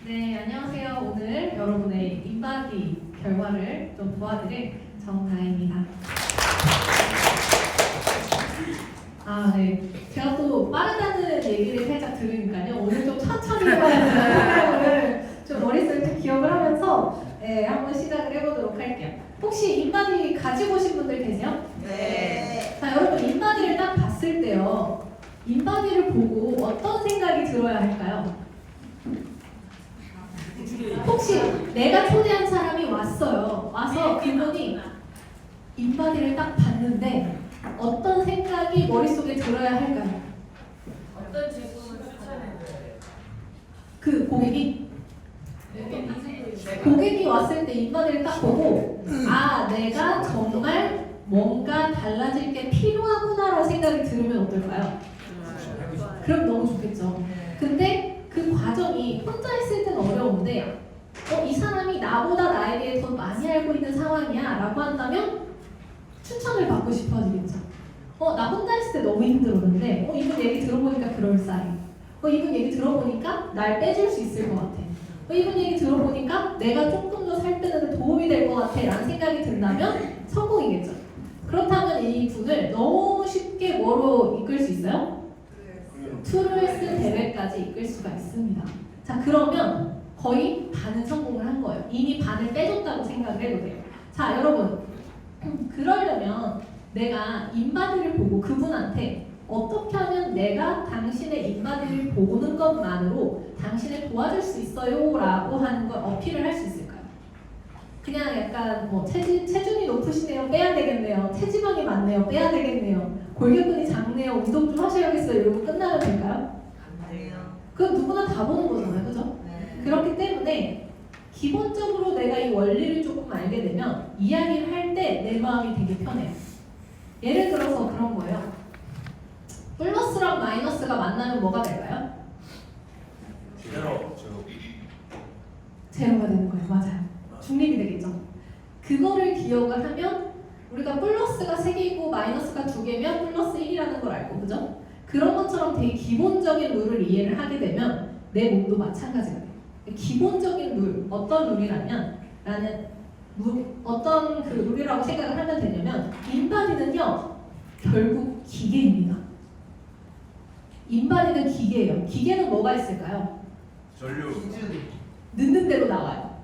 네, 안녕하세요. 오늘 여러분의 인바디 결과를 좀 도와드릴 정다혜입니다. 네. 제가 또 빠르다는 얘기를 살짝 들으니까요. 오늘 좀 천천히 해봐야 되는 생각을 좀 머릿속에 좀 기억을 하면서 한번 시작을 해보도록 할게요. 혹시 인바디 가지고 오신 분들 계세요? 네. 자, 여러분 인바디를 딱 봤을 때요. 인바디를 보고 어떤 생각이 들어야 할까요? 혹시 내가 초대한 사람이 왔어요. 와서 그분이 인바디를 딱 봤는데 어떤 생각이 머릿속에 들어야 할까요? 어떤 제품을 추천해줘요? 그 고객이 왔을 때 인바디를 딱 보고 내가 정말 뭔가 달라질 게 필요하구나라는 생각이 들으면 어떨까요? 그럼 너무 좋겠죠. 근데 그 과정이 혼자 있을 때는 어려운데 이 사람이 나보다 나에 대해 더 많이 알고 있는 상황이야 라고 한다면 추천을 받고 싶어지겠죠. 나 혼자 있을 때 너무 힘들었는데 이분 얘기 들어보니까 그럴싸해. 이분 얘기 들어보니까 날 빼줄 수 있을 것 같아. 이분 얘기 들어보니까 내가 조금 더 살 빼는 데 도움이 될 것 같아 라는 생각이 든다면 성공이겠죠. 그렇다면 이 분을 너무 쉽게 뭐로 이끌 수 있어요? 툴을 쓴 대회까지 이끌 수가 있습니다. 자, 그러면 거의 반은 성공을 한 거예요. 이미 반을 빼줬다고 생각을 해도 돼요. 자, 여러분 그러려면 내가 인바디를 보고 그분한테 어떻게 하면 내가 당신의 인바디를 보는 것만으로 당신을 도와줄 수 있어요 라고 하는 걸 어필을 할 수 있을까요? 그냥 약간 체중이 높으시네요, 빼야 되겠네요. 체지방이 많네요, 빼야 되겠네요. 골격근이 작네요, 운동 좀 하셔야겠어요. 이러고 끝나면 될까요? 안 돼요. 그건 누구나 다 보는 거잖아요, 그죠? 네. 그렇기 때문에 기본적으로 내가 이 원리를 조금 알게 되면 이야기를 할 때 내 마음이 되게 편해요. 예를 들어서 그런 거예요. 플러스랑 마이너스가 만나면 뭐가 될까요? 제로가 되는 거예요. 맞아요. 중립이 되겠죠. 그거를 기억을 하면 우리가 플러스가 3개이고 마이너스가 2개면 플러스 1이라는 걸 알고, 그죠? 그런 것처럼 되게 기본적인 룰을 이해를 하게 되면 내 몸도 마찬가지가 돼요. 기본적인 룰, 어떤 룰이라면 어떤 그 룰이라고 생각을 하면 되냐면 인바디는요 결국 기계입니다. 인바디는 기계예요. 기계는 뭐가 있을까요? 전류. 넣는 대로 나와요.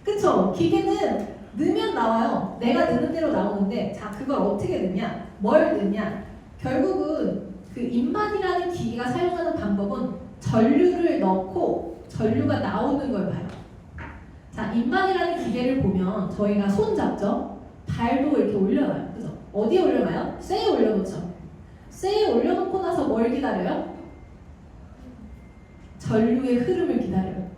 그쵸? 기계는 넣으면 나와요. 내가 넣는 대로 나오는데 자, 그걸 어떻게 넣냐? 뭘 넣냐? 결국은 그 인바디라는 기계가 사용하는 방법은 전류를 넣고 전류가 나오는 걸 봐요. 자, 인바디라는 기계를 보면 저희가 손 잡죠? 발도 이렇게 올려놔요. 그죠? 어디에 올려놔요? 쇠에 올려놓죠. 쇠에 올려놓고 나서 뭘 기다려요? 전류의 흐름을 기다려요.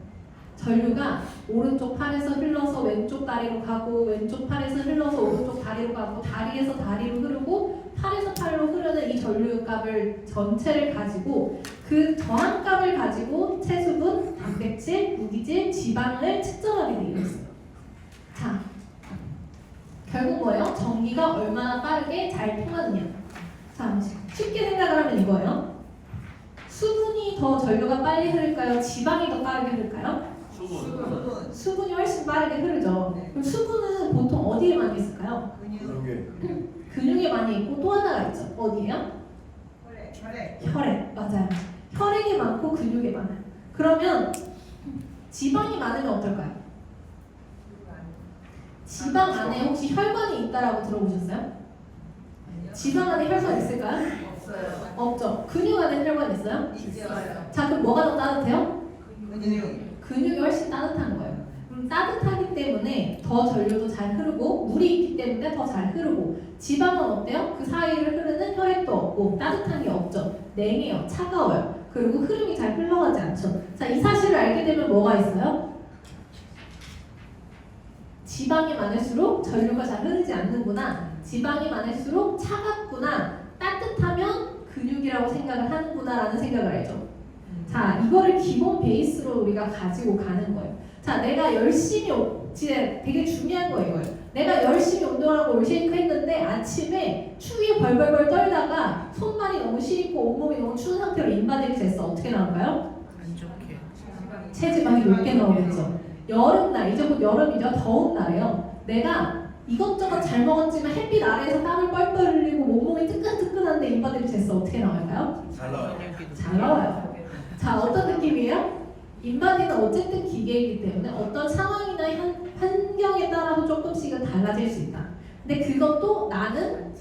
전류가 오른쪽 팔에서 흘러서 왼쪽 다리로 가고 왼쪽 팔에서 흘러서 오른쪽 다리로 가고 다리에서 다리로 흐르고 팔에서 팔로 흐르는 이 전류값을 전체를 가지고 그 저항값을 가지고 체수분, 단백질, 무기질, 지방을 측정하게 되어 있어요. 자, 결국 뭐예요? 전기가 얼마나 빠르게 잘 통하느냐. 자, 쉽게 생각을 하면 이거예요. 수분이 더 전류가 빨리 흐를까요? 지방이 더 빠르게 흐를까요? 수분이 훨씬 빠르게 흐르죠. 네. 그럼 수분은 보통 어디에 많이 있을까요? 근육에 많이 있고 또 하나가 있죠. 어디예요? 혈액. 맞아요. 혈액이 많고 근육에 많아요. 그러면 지방이 많으면 어떨까요? 지방 안에 혹시 혈관이 있다라고 들어보셨어요? 지방 안에 혈관 있을까요? 없어요. 없죠. 근육 안에 혈관 있어요? 있어요. 자, 그럼 뭐가 더 따뜻해요? 근육. 근육이 훨씬 따뜻한 거예요. 그럼 따뜻하기 때문에 더 전류도 잘 흐르고 물이 있기 때문에 더 잘 흐르고 지방은 어때요? 그 사이를 흐르는 혈액도 없고 따뜻한 게 없죠. 냉해요. 차가워요. 그리고 흐름이 잘 흘러가지 않죠. 자, 이 사실을 알게 되면 뭐가 있어요? 지방이 많을수록 전류가 잘 흐르지 않는구나. 지방이 많을수록 차갑구나. 따뜻하면 근육이라고 생각을 하는구나 라는 생각을 알죠. 자, 이거를 기본 베이스로 우리가 가지고 가는 거예요. 자, 내가 열심히 되게 중요한 거예요. 내가 열심히 운동하고 올쉐이크 했는데 아침에 추위에 벌벌벌 떨다가 손발이 너무 시리고 온몸이 너무 추운 상태로 인바디를 쟀어. 어떻게 나올까요? 안 좋게. 체지방이 높게 나오겠죠. 여름날, 이제 곧 여름이죠. 더운 날에요. 내가 이것저것 잘 먹었지만 햇빛 아래에서 땀을 뻘뻘 흘리고 몸무게 뜨끈뜨끈한데 인바디를 쟀어. 어떻게 나올까요? 잘 나와요. 잘 나와요. 자, 어떤 느낌이에요? 인바디는 어쨌든 기계이기 때문에 어떤 상황이나 환경에 따라서 조금씩은 달라질 수 있다. 근데 그것도 나는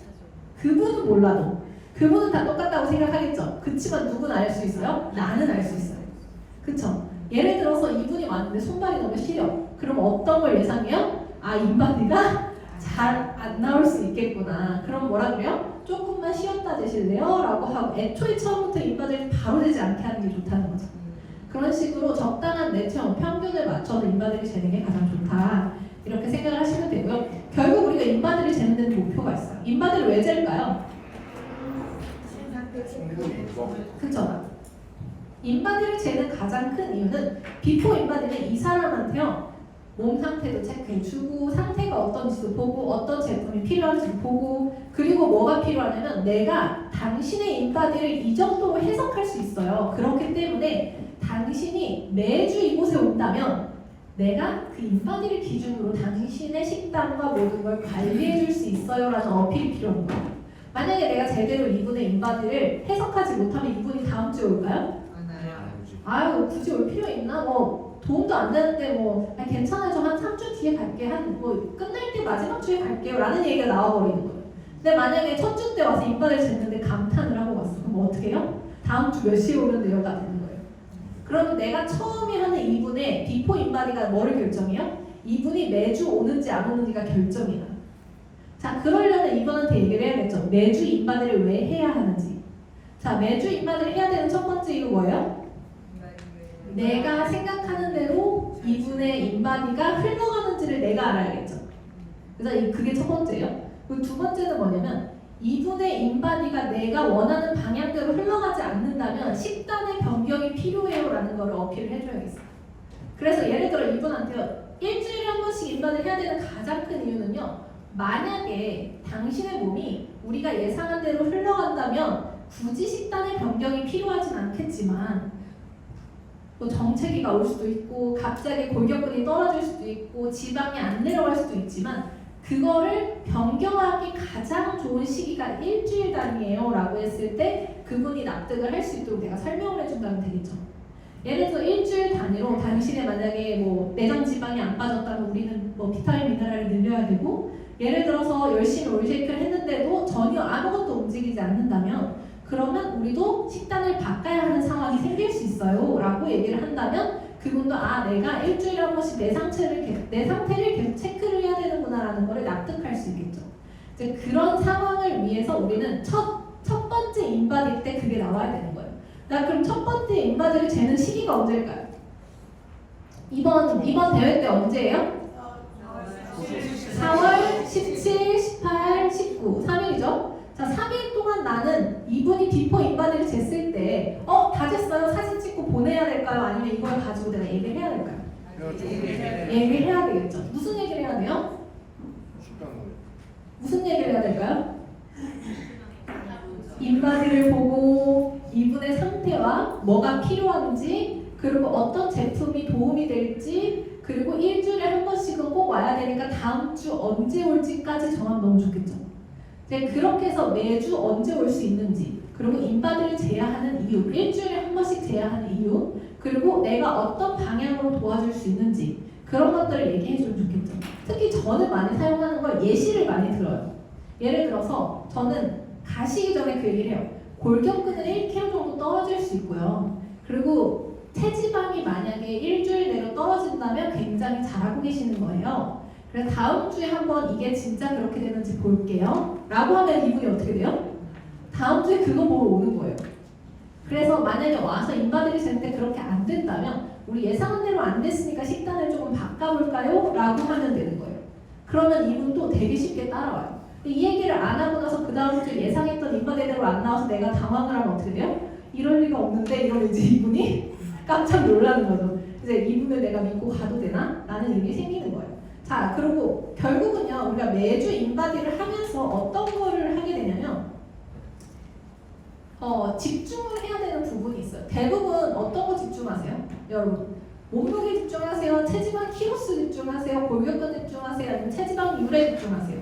그분은 몰라도 그분은 다 똑같다고 생각하겠죠. 그치만 누구는 알 수 있어요? 나는 알 수 있어요. 그쵸? 예를 들어서 이분이 왔는데 손발이 너무 시려. 그럼 어떤 걸 예상해요? 아, 인바디가 잘 안 나올 수 있겠구나. 그럼 뭐라 그래요? 조금만 쉬었다 재실래요? 라고 하고 애초에 처음부터 인바디를 바로 재지 않게 하는 게 좋다는 거죠. 그런 식으로 적당한 내 체형, 평균을 맞춰서 인바디를 재는 게 가장 좋다. 이렇게 생각을 하시면 되고요. 결국 우리가 인바디를 재는 데는 목표가 있어요. 인바디를 왜 잴까요? 그쵸? 인바디를 재는 가장 큰 이유는 비포 인바디는 이 사람한테요. 몸 상태도 체크해주고 상태가 어떤지도 보고 어떤 제품이 필요한지도 보고 그리고 뭐가 필요하냐면 내가 당신의 인바디를 이 정도로 해석할 수 있어요. 그렇기 때문에 당신이 매주 이곳에 온다면 내가 그 인바디를 기준으로 당신의 식단과 모든 걸 관리해 줄 수 있어요 라는 어필이 필요한 거예요. 만약에 내가 제대로 이분의 인바디를 해석하지 못하면 이분이 다음 주에 올까요? 아유 굳이 올 필요 있나? 뭐 도움도 안 되는데 뭐 괜찮아요. 저 한 3주 뒤에 갈게. 한 뭐 끝날 때 마지막 주에 갈게요 라는 얘기가 나와버리는 거예요. 근데 만약에 첫 주 때 와서 인바디를 쟀는데 감탄을 하고 왔어. 그럼 어떻게 해요? 다음 주 몇 시에 오는데요가 되는 거예요. 그러면 내가 처음에 하는 이분의 비포 인바디가 뭐를 결정해요? 이분이 매주 오는지 안 오는지가 결정이야. 자, 그러려면 이분한테 얘기를 해야겠죠. 매주 인바디를 왜 해야 하는지. 자, 매주 인바디를 해야 되는 첫 번째 이유 뭐예요? 내가 생각하는 대로 이분의 인바디가 흘러가는지를 내가 알아야겠죠. 그래서 그게 첫 번째예요. 그리고 두 번째는 뭐냐면 이분의 인바디가 내가 원하는 방향대로 흘러가지 않는다면 식단의 변경이 필요해요 라는 거를 어필을 해줘야겠어요. 그래서 예를 들어 이분한테요. 일주일에 한 번씩 인바디를 해야 되는 가장 큰 이유는요. 만약에 당신의 몸이 우리가 예상한 대로 흘러간다면 굳이 식단의 변경이 필요하진 않겠지만 또 정체기가 올 수도 있고 갑자기 골격근이 떨어질 수도 있고 지방이 안 내려갈 수도 있지만 그거를 변경하기 가장 좋은 시기가 일주일 단위예요 라고 했을 때 그분이 납득을 할 수 있도록 내가 설명을 해준다면 되겠죠. 예를 들어 일주일 단위로 당신의 만약에 뭐 내장 지방이 안 빠졌다면 우리는 뭐 비타민 미네랄을 늘려야 되고 예를 들어서 열심히 올쉐이크를 했는데도 전혀 아무것도 움직이지 않는다면 그러면 우리도 식단을 바꿔야 하는 상황이 생길 수 있어요 라고 얘기를 한다면 그분도 아 내가 일주일에 한 번씩 내 상태를 계속 체크를 해야 되는구나 라는 거를 납득할 수 있겠죠. 이제 그런 상황을 위해서 우리는 첫 번째 인바디 때 그게 나와야 되는 거예요. 나 그럼 첫 번째 인바디를 재는 시기가 언제일까요? 이번 대회 때 언제예요? 4월 17, 18, 19, 3일이죠? 자, 3일 동안 나는 이분이 비포 인바디를 쟀을 때 다 쟀어요? 사진 찍고 보내야 될까요? 아니면 이걸 가지고 내가 얘기를 해야 될까요? 얘기를 해야 되겠죠. 무슨 얘기를 해야 돼요? 무슨 얘기를 해야 될까요? 인바디를 보고 이분의 상태와 뭐가 필요한지 그리고 어떤 제품이 도움이 될지 그리고 일주일에 한 번씩은 꼭 와야 되니까 다음 주 언제 올지까지 정하면 너무 좋겠죠. 이제 그렇게 해서 매주 언제 올 수 있는지 그리고 인바디를 재야 하는 이유 일주일에 한 번씩 재야 하는 이유 그리고 내가 어떤 방향으로 도와줄 수 있는지 그런 것들을 얘기해주면 좋겠죠. 특히 저는 많이 사용하는 걸 예시를 많이 들어요. 예를 들어서 저는 가시기 전에 그 얘기를 해요. 골격근은 1kg 정도 떨어질 수 있고요. 그리고 체지방이 만약에 일주일 내로 떨어진다면 굉장히 잘하고 계시는 거예요. 그래서 다음 주에 한번 이게 진짜 그렇게 되는지 볼게요 라고 하면 이분이 어떻게 돼요? 다음 주에 그거 보러 오는 거예요. 그래서 만약에 와서 인바디를 재는데 그렇게 안 된다면 우리 예상한 대로 안 됐으니까 식단을 조금 바꿔볼까요? 라고 하면 되는 거예요. 그러면 이분도 되게 쉽게 따라와요. 이 얘기를 안 하고 나서 그 다음 주에 예상했던 인바디대로 안 나와서 내가 당황을 하면 어떻게 돼요? 이럴 리가 없는데 이러면 이제 이분이 깜짝 놀라는 거죠. 이제 이분을 내가 믿고 가도 되나? 라는 의미 생기는 거예요. 자, 그리고 결국은요 우리가 매주 인바디를 하면서 어떤 거를 하게 되냐면 집중을 해야 되는 부분이 있어요. 대부분 어떤 거 집중하세요? 여러분 몸무게 집중하세요? 체지방 키로수 집중하세요? 골격근 집중하세요? 아니면 체지방률에 집중하세요?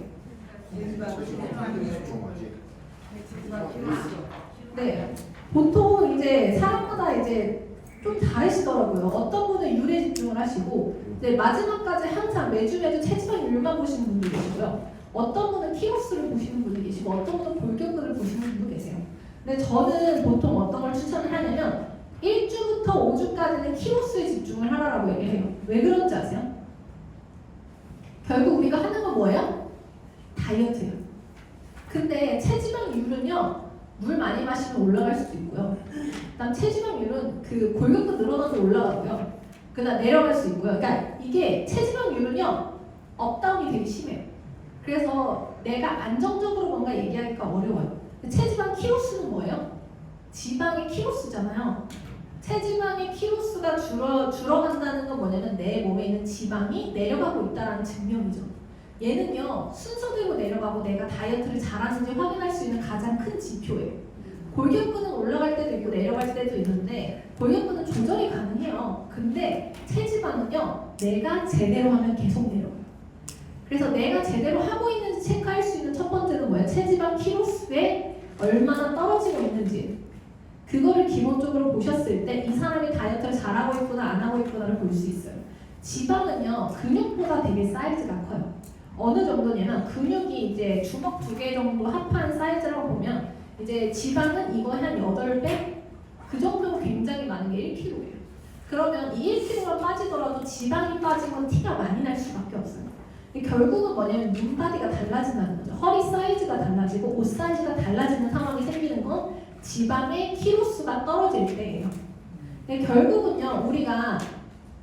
네, 보통 이제 사람마다 이제 좀 다르시더라고요. 어떤 분은 율에 집중을 하시고, 네, 마지막까지 항상 매주 체지방률만 보시는 분도 계시고요. 어떤 분은 키로수를 보시는 분도 계시고, 어떤 분은 골격근을 보시는 분도 계세요. 근데 저는 보통 어떤 걸 추천을 하냐면 1주부터 5주까지는 키로수에 집중을 하라고 얘기를 해요. 왜 그런지 아세요? 결국 우리가 하는 건 뭐예요? 다이어트예요. 근데 체지방률은요, 물 많이 마시면 올라갈 수도 있고요. 그다음 체지방률은 그 골격근 늘어나서 올라가고요. 그다음 내려갈 수 있고요. 그러니까 이게 체지방률은요, 업다운이 되게 심해요. 그래서 내가 안정적으로 뭔가 얘기하기가 어려워요. 체지방 키로수는 뭐예요? 지방의 키로수잖아요. 체지방의 키로수가 줄어간다는 건 뭐냐면 내 몸에 있는 지방이 내려가고 있다는 증명이죠. 얘는요, 순서대로 내려가고 내가 다이어트를 잘하는지 확인할 수 있는 가장 큰 지표예요. 골격근은 올라갈 때도 있고 내려갈 때도 있는데 골격근은 조절이 가능해요. 근데 체지방은요, 내가 제대로 하면 계속 내려가요. 그래서 내가 제대로 하고 있는지 체크할 수 있는 첫 번째는 뭐예요? 체지방 키로수에 얼마나 떨어지고 있는지. 그거를 기본적으로 보셨을 때 이 사람이 다이어트를 잘하고 있구나 안 하고 있구나를 볼 수 있어요. 지방은요, 근육보다 되게 사이즈가 커요. 어느 정도냐면 근육이 이제 주먹 2개 정도 합한 사이즈라고 보면 이제 지방은 이거의 한 8배? 그 정도로 굉장히 많은 게 1kg예요. 그러면 이 1kg가 빠지더라도 지방이 빠지면 티가 많이 날 수밖에 없어요. 근데 결국은 뭐냐면 눈바디가 달라진다는 거죠. 허리 사이즈가 달라지고 옷 사이즈가 달라지는 상황이 생기는 건 지방의 키로수가 떨어질 때예요. 근데 결국은요, 우리가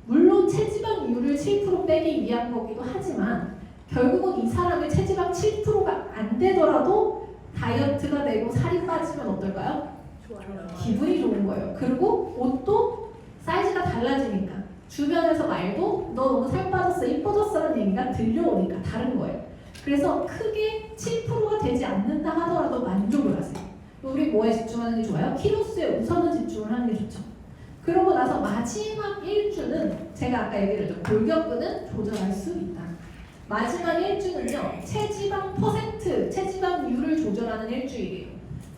물론 체지방률을 7% 빼기 위한 거기도 하지만 결국은 이 사람의 체지방 7%가 안 되더라도 다이어트가 되고 살이 빠지면 어떨까요? 좋아요. 기분이 좋은 거예요. 그리고 옷도 사이즈가 달라지니까 주변에서 말도 너 너무 살 빠졌어, 이뻐졌어라는 얘기가 들려오니까 다른 거예요. 그래서 크게 7%가 되지 않는다 하더라도 만족을 하세요. 우리 뭐에 집중하는 게 좋아요? 키로수에 우선은 집중을 하는 게 좋죠. 그러고 나서 마지막 1주는 제가 아까 얘기를 했죠. 골격근은 조절할 수 있다. 마지막 1주는요, 체지방 %, 체지방률을 조절하는 일주일이에요.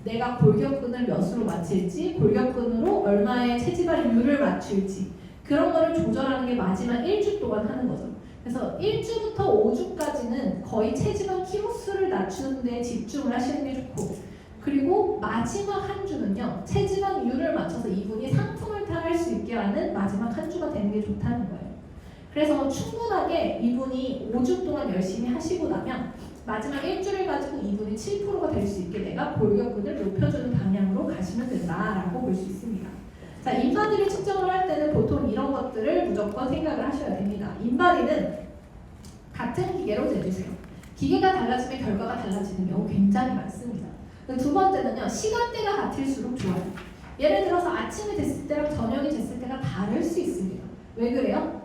내가 골격근을 몇으로 맞출지, 골격근으로 얼마의 체지방률을 맞출지 그런 거를 조절하는 게 마지막 1주 동안 하는 거죠. 그래서 1주부터 5주까지는 거의 체지방 키로수를 낮추는 데 집중을 하시는 게 좋고, 그리고 마지막 한 주는요, 체지방률을 맞춰서 이분이 상품을 타갈 수 있게 하는 마지막 한 주가 되는 게 좋다는 거예요. 그래서 충분하게 이분이 5주 동안 열심히 하시고 나면 마지막 1주를 가지고 이분이 7%가 될 수 있게 내가 골격근을 높여주는 방향으로 가시면 된다라고 볼 수 있습니다. 자, 인바디를 측정을 할 때는 보통 이런 것들을 무조건 생각을 하셔야 됩니다. 인바디는 같은 기계로 재주세요. 기계가 달라지면 결과가 달라지는 경우 굉장히 많습니다. 두 번째는요, 시간대가 같을수록 좋아요. 예를 들어서 아침에 됐을 때랑 저녁에 됐을 때가 다를 수 있습니다. 왜 그래요?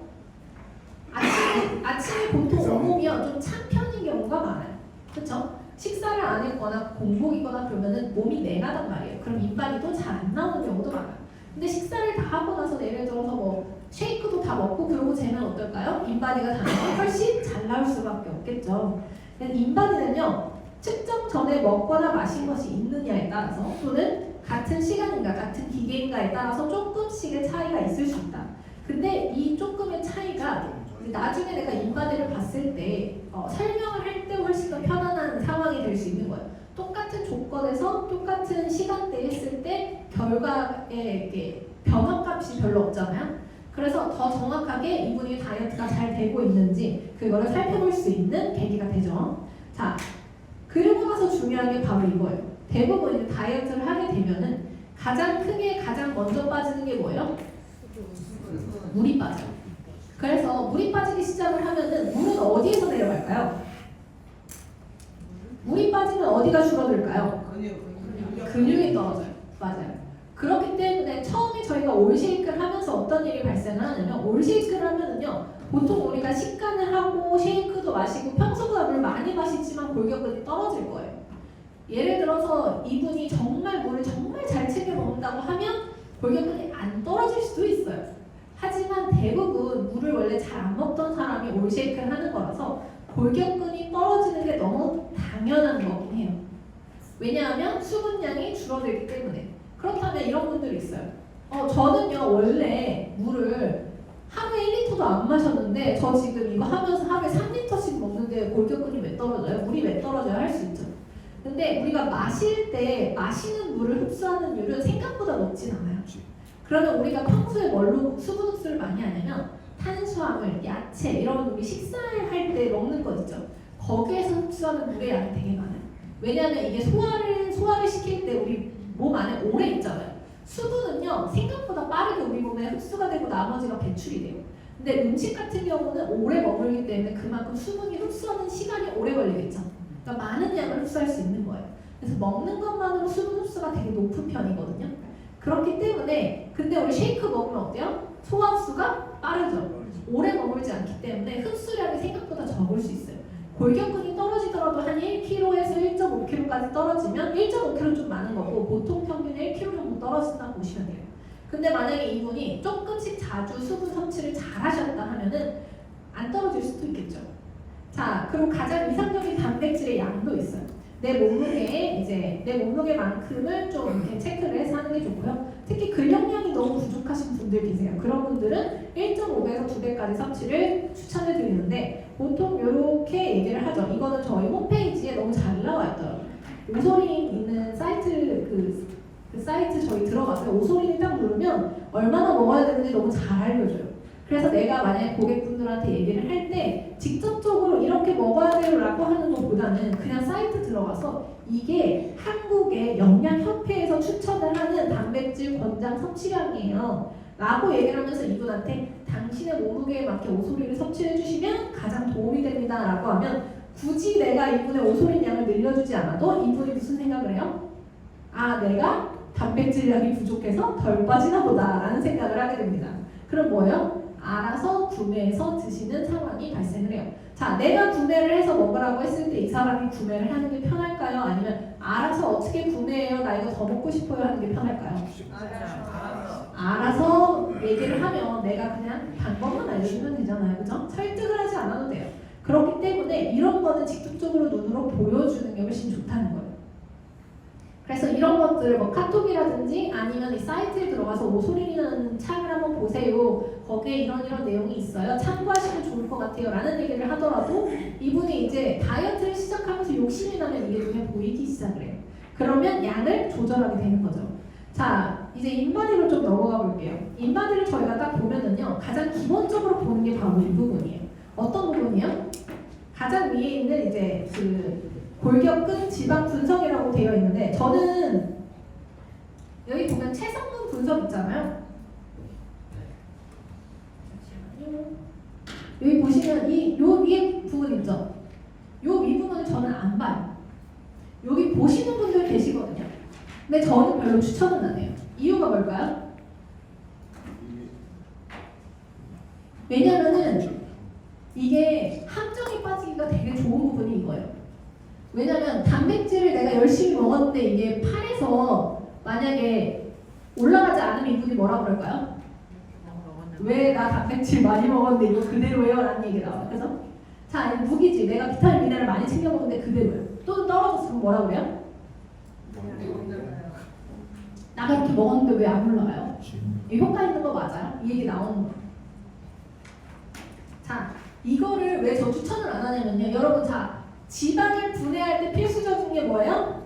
아침에 보통 오후면 좀 찬 편인 경우가 많아요. 그렇죠? 식사를 안 했거나 공복이거나 그러면은 몸이 냉하단 말이에요. 그럼 인바디도 잘 안 나오는 경우도 많아요. 근데 식사를 다 하고 나서 예를 들어서 뭐 쉐이크도 다 먹고 그러고 재면 어떨까요? 인바디가 다는 훨씬 잘 나올 수밖에 없겠죠. 인바디는요, 측정 전에 먹거나 마신 것이 있느냐에 따라서 또는 같은 시간인가 같은 기계인가에 따라서 조금씩의 차이가 있을 수 있다. 근데 이 조금의 차이가 나중에 내가 인바디를 봤을 때 설명을 할 때 훨씬 더 편안한 상황이 될 수 있는 거예요. 똑같은 조건에서 똑같은 시간대에 했을 때 결과에 변화값이 별로 없잖아요. 그래서 더 정확하게 이분이 다이어트가 잘 되고 있는지 그거를 살펴볼 수 있는 계기가 되죠. 자, 그리고 나서 중요한 게 바로 이거예요. 대부분 이제 다이어트를 하게 되면은 가장 크게 가장 먼저 빠지는 게 뭐예요? 물이 빠져요. 그래서 물이 빠지기 시작을 하면은 물은 어디에서 내려갈까요? 물이 빠지면 어디가 줄어들까요? 근육이 떨어져요. 맞아요. 그렇기 때문에 처음에 저희가 올쉐이크를 하면서 어떤 일이 발생을 하냐면 올쉐이크를 하면은요, 보통 우리가 식간을 하고 쉐이크도 마시고 평소보다 물 많이 마시지만 골격근이 떨어질 거예요. 예를 들어서 이분이 정말 물을 정말 잘 챙겨 먹는다고 하면 골격근이 안 떨어질 수도 있어요. 하지만 하지만 대부분 물을 원래 잘 안 먹던 사람이 올 쉐이크를 하는 거라서 골격근이 떨어지는 게 너무 당연한 거긴 해요. 왜냐하면 수분량이 줄어들기 때문에. 그렇다면 이런 분들이 있어요. 저는요 원래 물을 하루에 1리터도 안 마셨는데 저 지금 이거 하면서 하루에 3리터씩 먹는데 골격근이 왜 떨어져요? 물이 왜 떨어져요? 할 수 있죠. 근데 우리가 마실 때 마시는 물을 흡수하는 율은 생각보다 높진 않아요. 그러면 우리가 평소에 뭘로 수분 흡수를 많이 하냐면 탄수화물, 야채 이런 우리 식사를 할 때 먹는 거 있죠. 거기에서 흡수하는 물의 양이 되게 많아요. 왜냐하면 이게 소화를 시킬 때 우리 몸 안에 오래 있잖아요. 수분은요 생각보다 빠르게 우리 몸에 흡수가 되고 나머지가 배출이 돼요. 근데 음식 같은 경우는 오래 머물기 때문에 그만큼 수분이 흡수하는 시간이 오래 걸리겠죠. 그러니까 많은 양을 흡수할 수 있는 거예요. 그래서 먹는 것만으로 수분 흡수가 되게 높은 편이거든요. 그렇기 때문에 근데 우리 쉐이크 먹으면 어때요? 소화 흡수가 빠르죠. 오래 머물지 않기 때문에 흡수량이 생각보다 적을 수 있어요. 골격근이 떨어지더라도 한 1kg에서 1.5kg까지 떨어지면 1.5kg 좀 많은 거고 보통 평균에 1kg 정도 떨어진다고 보시면 돼요. 근데 만약에 이분이 조금씩 자주 수분 섭취를 잘 하셨다 하면은 안 떨어질 수도 있겠죠. 자, 그리고 가장 이상적인 단백질의 양도 있어요. 내 몸무게만큼을 좀 이렇게 체크를 해서 하는 게 좋고요. 특히 근력량이 너무 부족하신 분들 계세요. 그런 분들은 1.5배에서 2배까지 섭취를 추천해 드리는데 보통 이렇게 얘기를 하죠. 이거는 저희 홈페이지에 너무 잘 나와 있더라고요. 오소린 있는 사이트 그 사이트 저희 들어가서 오소린을 딱 누르면 얼마나 먹어야 되는지 너무 잘 알려줘요. 그래서 내가 만약에 고객분들한테 얘기를 할 때 직접적으로 이렇게 먹어야 돼요 라고 하는 것보다는 그냥 사이트 들어가서 이게 한국의 영양협회에서 추천을 하는 단백질 권장 섭취량이에요 라고 얘기를 하면서 이분한테 당신의 몸무게에 맞게 오소리를 섭취해 주시면 가장 도움이 됩니다 라고 하면 굳이 내가 이분의 오소린 양을 늘려주지 않아도 이분이 무슨 생각을 해요? 아, 내가 단백질량이 부족해서 덜 빠지나 보다 라는 생각을 하게 됩니다. 그럼 뭐예요? 알아서 구매해서 드시는 상황이 발생을 해요. 자, 내가 구매를 해서 먹으라고 했을 때 이 사람이 구매를 하는 게 편할까요? 아니면 알아서 어떻게 구매해요? 나 이거 더 먹고 싶어요 하는 게 편할까요? 알아서 얘기를 하면 내가 그냥 방법만 알려주면 되잖아요. 그죠? 설득을 하지 않아도 돼요. 그렇기 때문에 이런 거는 직접적으로 눈으로 보여주는 게 훨씬 좋다는 거예요. 그래서 이런 것들을 뭐 카톡이라든지 아니면 이 사이트에 들어가서 오소린이라는 창을 한번 보세요. 거기에 이런 내용이 있어요. 참고하시면 좋을 것 같아요. 라는 얘기를 하더라도 이분이 이제 다이어트를 시작하면서 욕심이 나면 이게 눈에 보이기 시작을 해요. 그러면 양을 조절하게 되는 거죠. 자, 이제 인바디로 좀 넘어가 볼게요. 인바디를 저희가 딱 보면은요. 가장 기본적으로 보는 게 바로 이 부분이에요. 어떤 부분이요? 가장 위에 있는 이제 그 골격근 지방 분석이라고 되어 있는데 저는 여기 보면 체성분 분석 있잖아요. 여기 보시면 요 위에 부분 있죠. 요 윗부분을 저는 안 봐요. 여기 보시는 분들 계시거든요. 근데 저는 별로 추천은 안 해요. 이유가 뭘까요? 왜냐면은 이게 함정이 빠지기가 되게 좋은 부분이 이거예요. 왜냐면 단백질을 내가 열심히 먹었는데 이게 팔에서 만약에 올라가지 않으면 이분이 뭐라 그럴까요? 왜 나 단백질 많이 먹었는데 이거 그대로예요? 라는 얘기가 나와요. 그래서 자, 이거 무기질. 내가 비타민 미네랄 많이 챙겨 먹는데 그대로예요. 또 떨어졌으면 뭐라 그래요? 나가 이렇게 먹었는데 왜 안 올라가요? 이 효과 있는 거 맞아요? 이 얘기 나오는 거예요. 자, 이거를 왜 저 추천을 안 하냐면요. 여러분 자, 지방을 분해할 때 필수적인 게 뭐예요?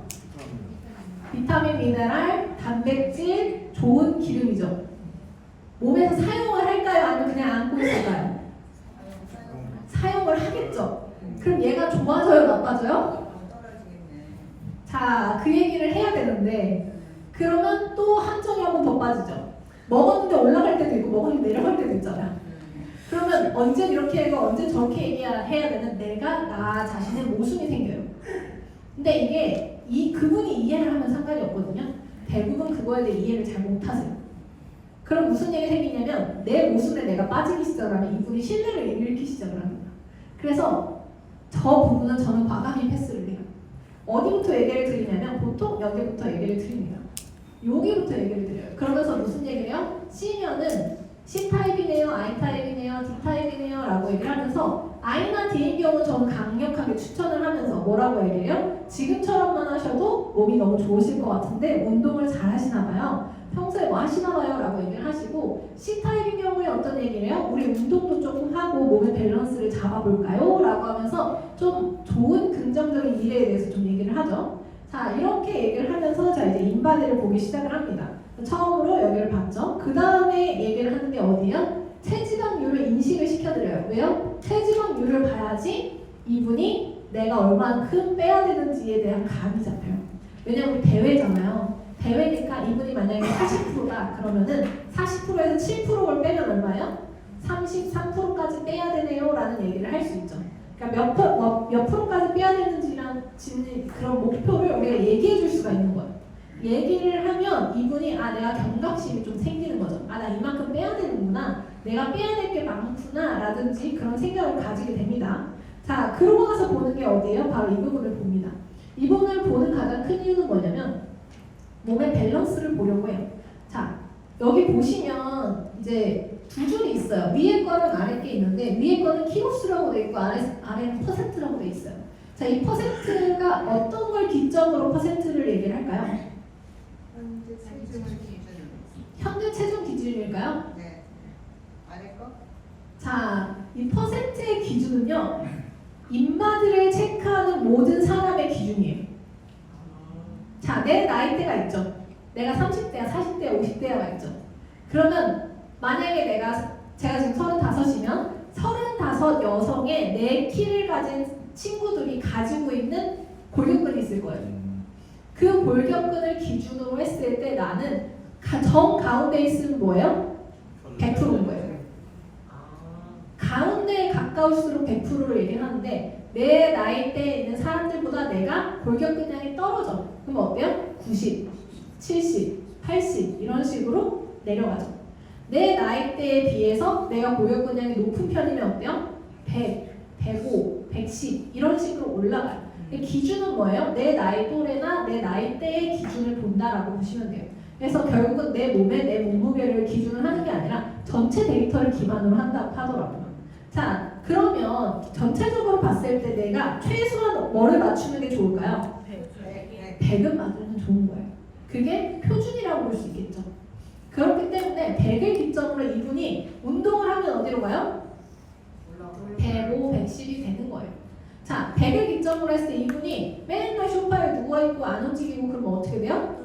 비타민, 미네랄, 단백질, 좋은 기름이죠. 몸에서 사용을 할까요? 아니면 그냥 안고 있을까요? 사용을 하겠죠. 그럼 얘가 좋아져요? 나빠져요? 자, 그 얘기를 해야 되는데 그러면 또 함정이 한 번 더 빠지죠. 먹었는데 올라갈 때도 있고 먹었는데 내려갈 때도 있잖아요. 그러면 언제 이렇게 하고 언제 저렇게 해야 되는 내가 나 자신의 모순이 생겨요. 근데 이게 그분이 이해를 하면 상관이 없거든요. 대부분 그거에 대해 이해를 잘 못하세요. 그럼 무슨 일이 생기냐면 내 모순에 내가 빠지기 시작하면 이분이 신뢰를 잃기 시작을 합니다. 그래서 저 부분은 저는 과감히 패스를 해요. 어디부터 얘기를 드리냐면 보통 여기부터 얘기를 드립니다. 여기부터 얘기를 드려요. 그러면서 무슨 얘기를 해요? C면은 C타입이네요? I타입이네요, D타입이네요 라고 얘기를 하면서 I나 D인 경우는 저는 강력하게 추천을 하면서 뭐라고 얘기해요? 지금처럼만 하셔도 몸이 너무 좋으실 것 같은데 운동을 잘 하시나 봐요. 평소에 뭐 하시나 봐요 라고 얘기를 하시고 C타입인 경우에 어떤 얘기를 해요? 우리 운동도 조금 하고 몸의 밸런스를 잡아볼까요? 라고 하면서 좀 좋은 긍정적인 미래에 대해서 좀 얘기를 하죠. 자, 이렇게 얘기를 하면서 자 이제 인바디를 보기 시작을 합니다. 처음으로 여기를 봤죠. 그 다음에 얘기를 하는 게 어디야? 체지방률을 인식을 시켜드려요. 왜요? 체지방률을 봐야지 이분이 내가 얼만큼 빼야 되는지에 대한 감이 잡혀요. 왜냐면 우리 대회잖아요. 대회니까 이분이 만약에 40%다 그러면은 40%에서 7%를 빼면 얼마예요? 33%까지 빼야 되네요 라는 얘기를 할 수 있죠. 그러니까 몇 프로까지 빼야 되는지라는 그런 목표를 우리가 얘기해 줄 수가 있는 거예요. 얘기를 하면 이분이 내가 경각심이 좀 생기는 거죠. 나 이만큼 빼야 되는구나. 내가 빼야 될 게 많구나 라든지 그런 생각을 가지게 됩니다. 자, 그러고 나서 보는 게 어디예요? 바로 이 부분을 봅니다. 이 부분을 보는 가장 큰 이유는 뭐냐면 몸의 밸런스를 보려고 해요. 자, 여기 보시면 이제 두 줄이 있어요. 위에 거는 아래 게 있는데 위에 거는 키로수라고 돼 있고 아래는 퍼센트라고 돼 있어요. 자, 이 퍼센트가 어떤 걸 기점으로 퍼센트를 얘기를 할까요? 현재 체중 기준일까요? 네. 아래 거? 자, 이 퍼센트의 기준은요. 인바디를 체크하는 모든 사람의 기준이에요. 자, 내 나이대가 있죠. 내가 30대야, 40대야, 50대야가 있죠. 그러면 만약에 제가 지금 35이면 35 여성의 내 키를 가진 친구들이 가지고 있는 골격근이 있을 거예요. 그 골격근을 기준으로 했을 때 나는 정 가운데 있으면 뭐예요? 100%인 거예요. 가운데에 가까울수록 100%를 얘기하는데 내 나이대에 있는 사람들보다 내가 골격근량이 떨어져. 그럼 어때요? 90, 70, 80 이런 식으로 내려가죠. 내 나이대에 비해서 내가 골격근량이 높은 편이면 어때요? 100, 105, 110 이런 식으로 올라가요. 기준은 뭐예요? 내 나이 또래나 내 나이대의 기준을 본다라고 보시면 돼요. 그래서 결국은 내 몸에 내 몸무게를 기준을 하는 게 아니라 전체 데이터를 기반으로 한다고 하더라고요. 자, 그러면 전체적으로 봤을 때 내가 최소한 뭐를 맞추는 게 좋을까요? 100은 맞으면 좋은 거예요. 그게 표준이라고 볼 수 있겠죠. 그렇기 때문에 100을 기점으로 이분이 운동을 하면 어디로 가요? 105, 110이 되는 거예요. 자, 100을 기점으로 했을 때 이분이 맨날 소파에 누워있고 안 움직이고 그러면 어떻게 돼요?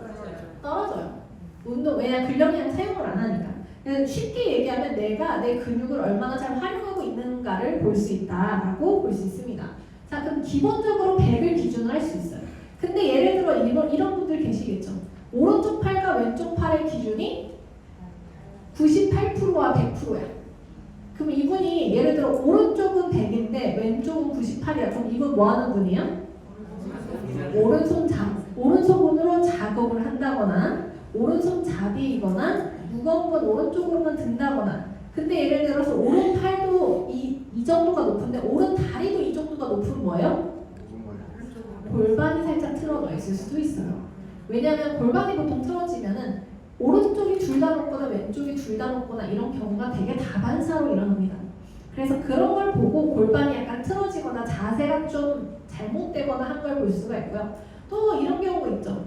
떨어져요. 왜냐면 근력량 사용을 안 하니까. 그래서 쉽게 얘기하면 내가 내 근육을 얼마나 잘 활용하고 있는가를 볼 수 있다라고 볼 수 있습니다. 자, 그럼 기본적으로 100을 기준으로 할 수 있어요. 근데 예를 들어 이런 분들 계시겠죠. 오른쪽 팔과 왼쪽 팔의 기준이 98%와 100%야. 그럼 이분이 예를 들어 오른쪽은 100인데 왼쪽은 98이야. 그럼 이분 뭐 하는 분이야? 오른손으로 작업을 한다거나 오른손잡이이거나 무거운 건 오른쪽으로만 든다거나. 근데 예를 들어서 오른팔도 이 정도가 높은데 오른다리도 이 정도가 높은 뭐예요? 골반이 살짝 틀어져 있을 수도 있어요. 왜냐하면 골반이 보통 틀어지면은 오른쪽이 둘 다 높거나 왼쪽이 둘 다 높거나 이런 경우가 되게 다반사로 일어납니다. 그래서 그런 걸 보고 골반이 약간 틀어지거나 자세가 좀 잘못되거나 한 걸 볼 수가 있고요. 또 이런 경우가 있죠.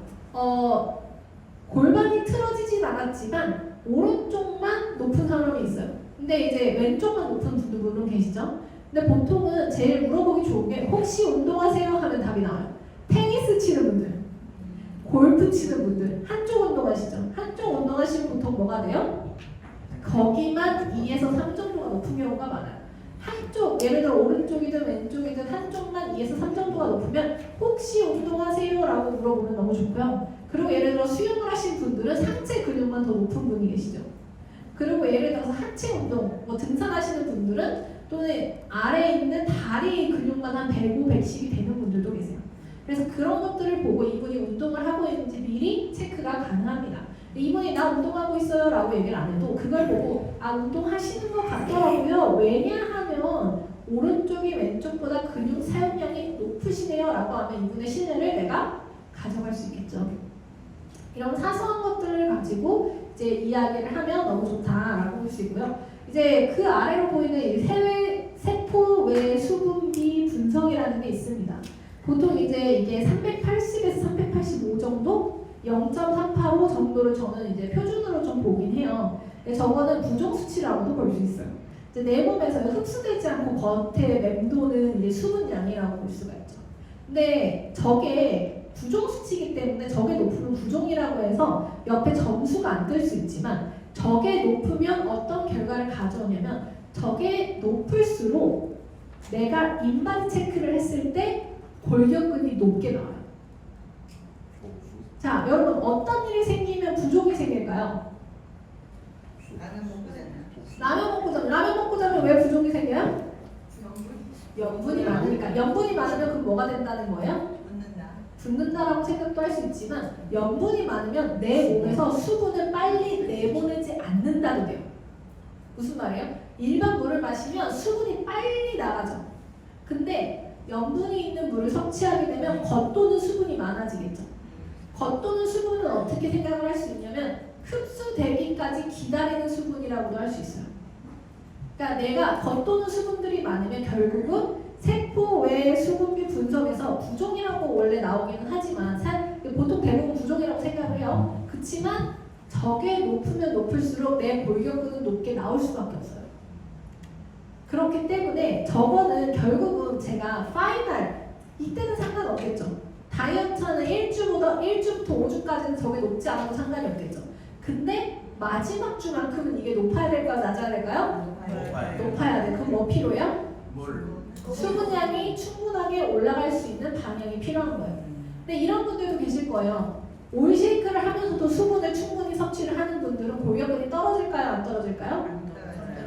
골반이 틀어지진 않았지만 오른쪽만 높은 사람이 있어요. 근데 이제 왼쪽만 높은 분들은 계시죠? 근데 보통은 제일 물어보기 좋은 게 혹시 운동하세요? 하면 답이 나와요. 테니스 치는 분들, 골프 치는 분들, 한쪽 운동하시죠? 한쪽 운동하시면 보통 뭐가 돼요? 거기만 2에서 3 정도가 높은 경우가 많아요. 한쪽, 예를 들어 오른쪽이든 왼쪽이든 한쪽만 2에서 3 정도가 높으면 혹시 운동하세요? 라고 물어보면 너무 좋고요. 그리고 예를 들어 수영을 하신 분들은 상체 근육만 더 높은 분이 계시죠. 그리고 예를 들어서 하체 운동, 등산하시는 분들은 또는 아래에 있는 다리 근육만 한 105, 110이 되는 분들도 계세요. 그래서 그런 것들을 보고 이분이 운동을 하고 있는지 미리 체크가 가능합니다. 이분이 나 운동하고 있어요 라고 얘기를 안 해도 그걸 보고 운동하시는 것 같더라고요. 왜냐하면 오른쪽이 왼쪽보다 근육 사용량이 높으시네요 라고 하면 이분의 신뢰를 내가 가져갈 수 있겠죠. 이런 사소한 것들을 가지고 이제 이야기를 하면 너무 좋다라고 볼 수 있고요. 이제 그 아래로 보이는 이 세포 외 수분비 분석이라는 게 있습니다. 보통 이제 이게 380에서 385 정도, 0.385 정도를 저는 이제 표준으로 좀 보긴 해요. 저거는 부종 수치라고도 볼 수 있어요. 이제 내 몸에서 흡수되지 않고 겉에 맴도는 이제 수분량이라고 볼 수가 있죠. 근데 저게 부종 수치이기 때문에 저게 높으면 부종이라고 해서 옆에 점수가 안 뜰 수 있지만 저게 높으면 어떤 결과를 가져오냐면 저게 높을수록 내가 인바디 체크를 했을 때 골격근이 높게 나와요. 자, 여러분 어떤 일이 생기면 부종이 생길까요? 나는 먹잖아. 라면 먹고 자면 왜 부종이 생겨요? 염분이 많으니까. 염분이 많으면 그럼 뭐가 된다는 거예요? 웃는다. 붓는다라고 생각도 할 수 있지만 염분이 많으면 내 몸에서 수분을 빨리 내보내지 않는다도 돼요. 무슨 말이에요? 일반 물을 마시면 수분이 빨리 나가죠. 근데 염분이 있는 물을 섭취하게 되면 겉도는 수분이 많아지겠죠. 겉도는 수분은 어떻게 생각을 할 수 있냐면 흡수되기까지 기다리는 수분이라고도 할 수 있어요. 그러니까 내가 겉도는 수분들이 많으면 결국은 세포 외 수분비 분석에서 부종이라고 원래 나오기는 하지만 보통 대부분 부종이라고 생각을 해요. 그렇지만 저게 높으면 높을수록 내 골격근은 높게 나올 수밖에 없어요. 그렇기 때문에 저거는 결국은 제가 파이널 이때는 상관없겠죠. 다이어트하는 1주부터 5주까지는 저게 높지 않아도 상관이 없겠죠. 근데 마지막 주만큼은 이게 높아야 될까요? 낮아야 될까요? 높아야 돼. 그럼 뭐 필요해요? 수분량이 충분하게 올라갈 수 있는 방향이 필요한 거예요. 근데 이런 분들도 계실 거예요. 오일 쉐이크를 하면서도 수분을 충분히 섭취를 하는 분들은 골격근이 떨어질까요? 안 떨어질까요?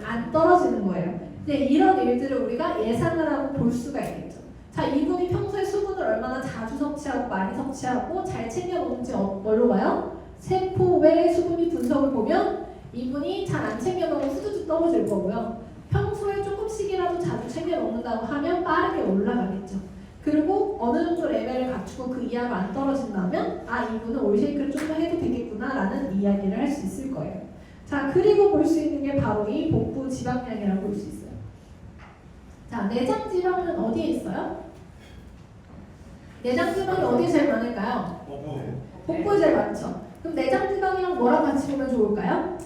안 떨어지는 거예요. 근데 이런 일들을 우리가 예상을 하고 볼 수가 있겠죠. 자, 이분이 평소에 수분을 얼마나 자주 섭취하고 많이 섭취하고 잘 챙겨 먹는지 뭘로 봐요? 세포 외 수분비 분석을 보면 이분이 잘 안 챙겨 먹으면 후두둑 떨어질 거고요. 평소에 조금씩이라도 자주 챙겨 먹는다고 하면 빠르게 올라가겠죠. 그리고 어느 정도 레벨을 갖추고 그 이하로 안 떨어진다면 아, 이분은 오일쉐이크를 좀 더 해도 되겠구나 라는 이야기를 할 수 있을 거예요. 자, 그리고 볼 수 있는 게 바로 이 복부 지방량이라고 볼 수 있어요. 자, 내장 지방은 어디에 있어요? 내장 지방이 어디에 제일 많을까요? 복부에 제일 많죠. 그럼 내장 지방이랑 뭐랑 같이 보면 좋을까요?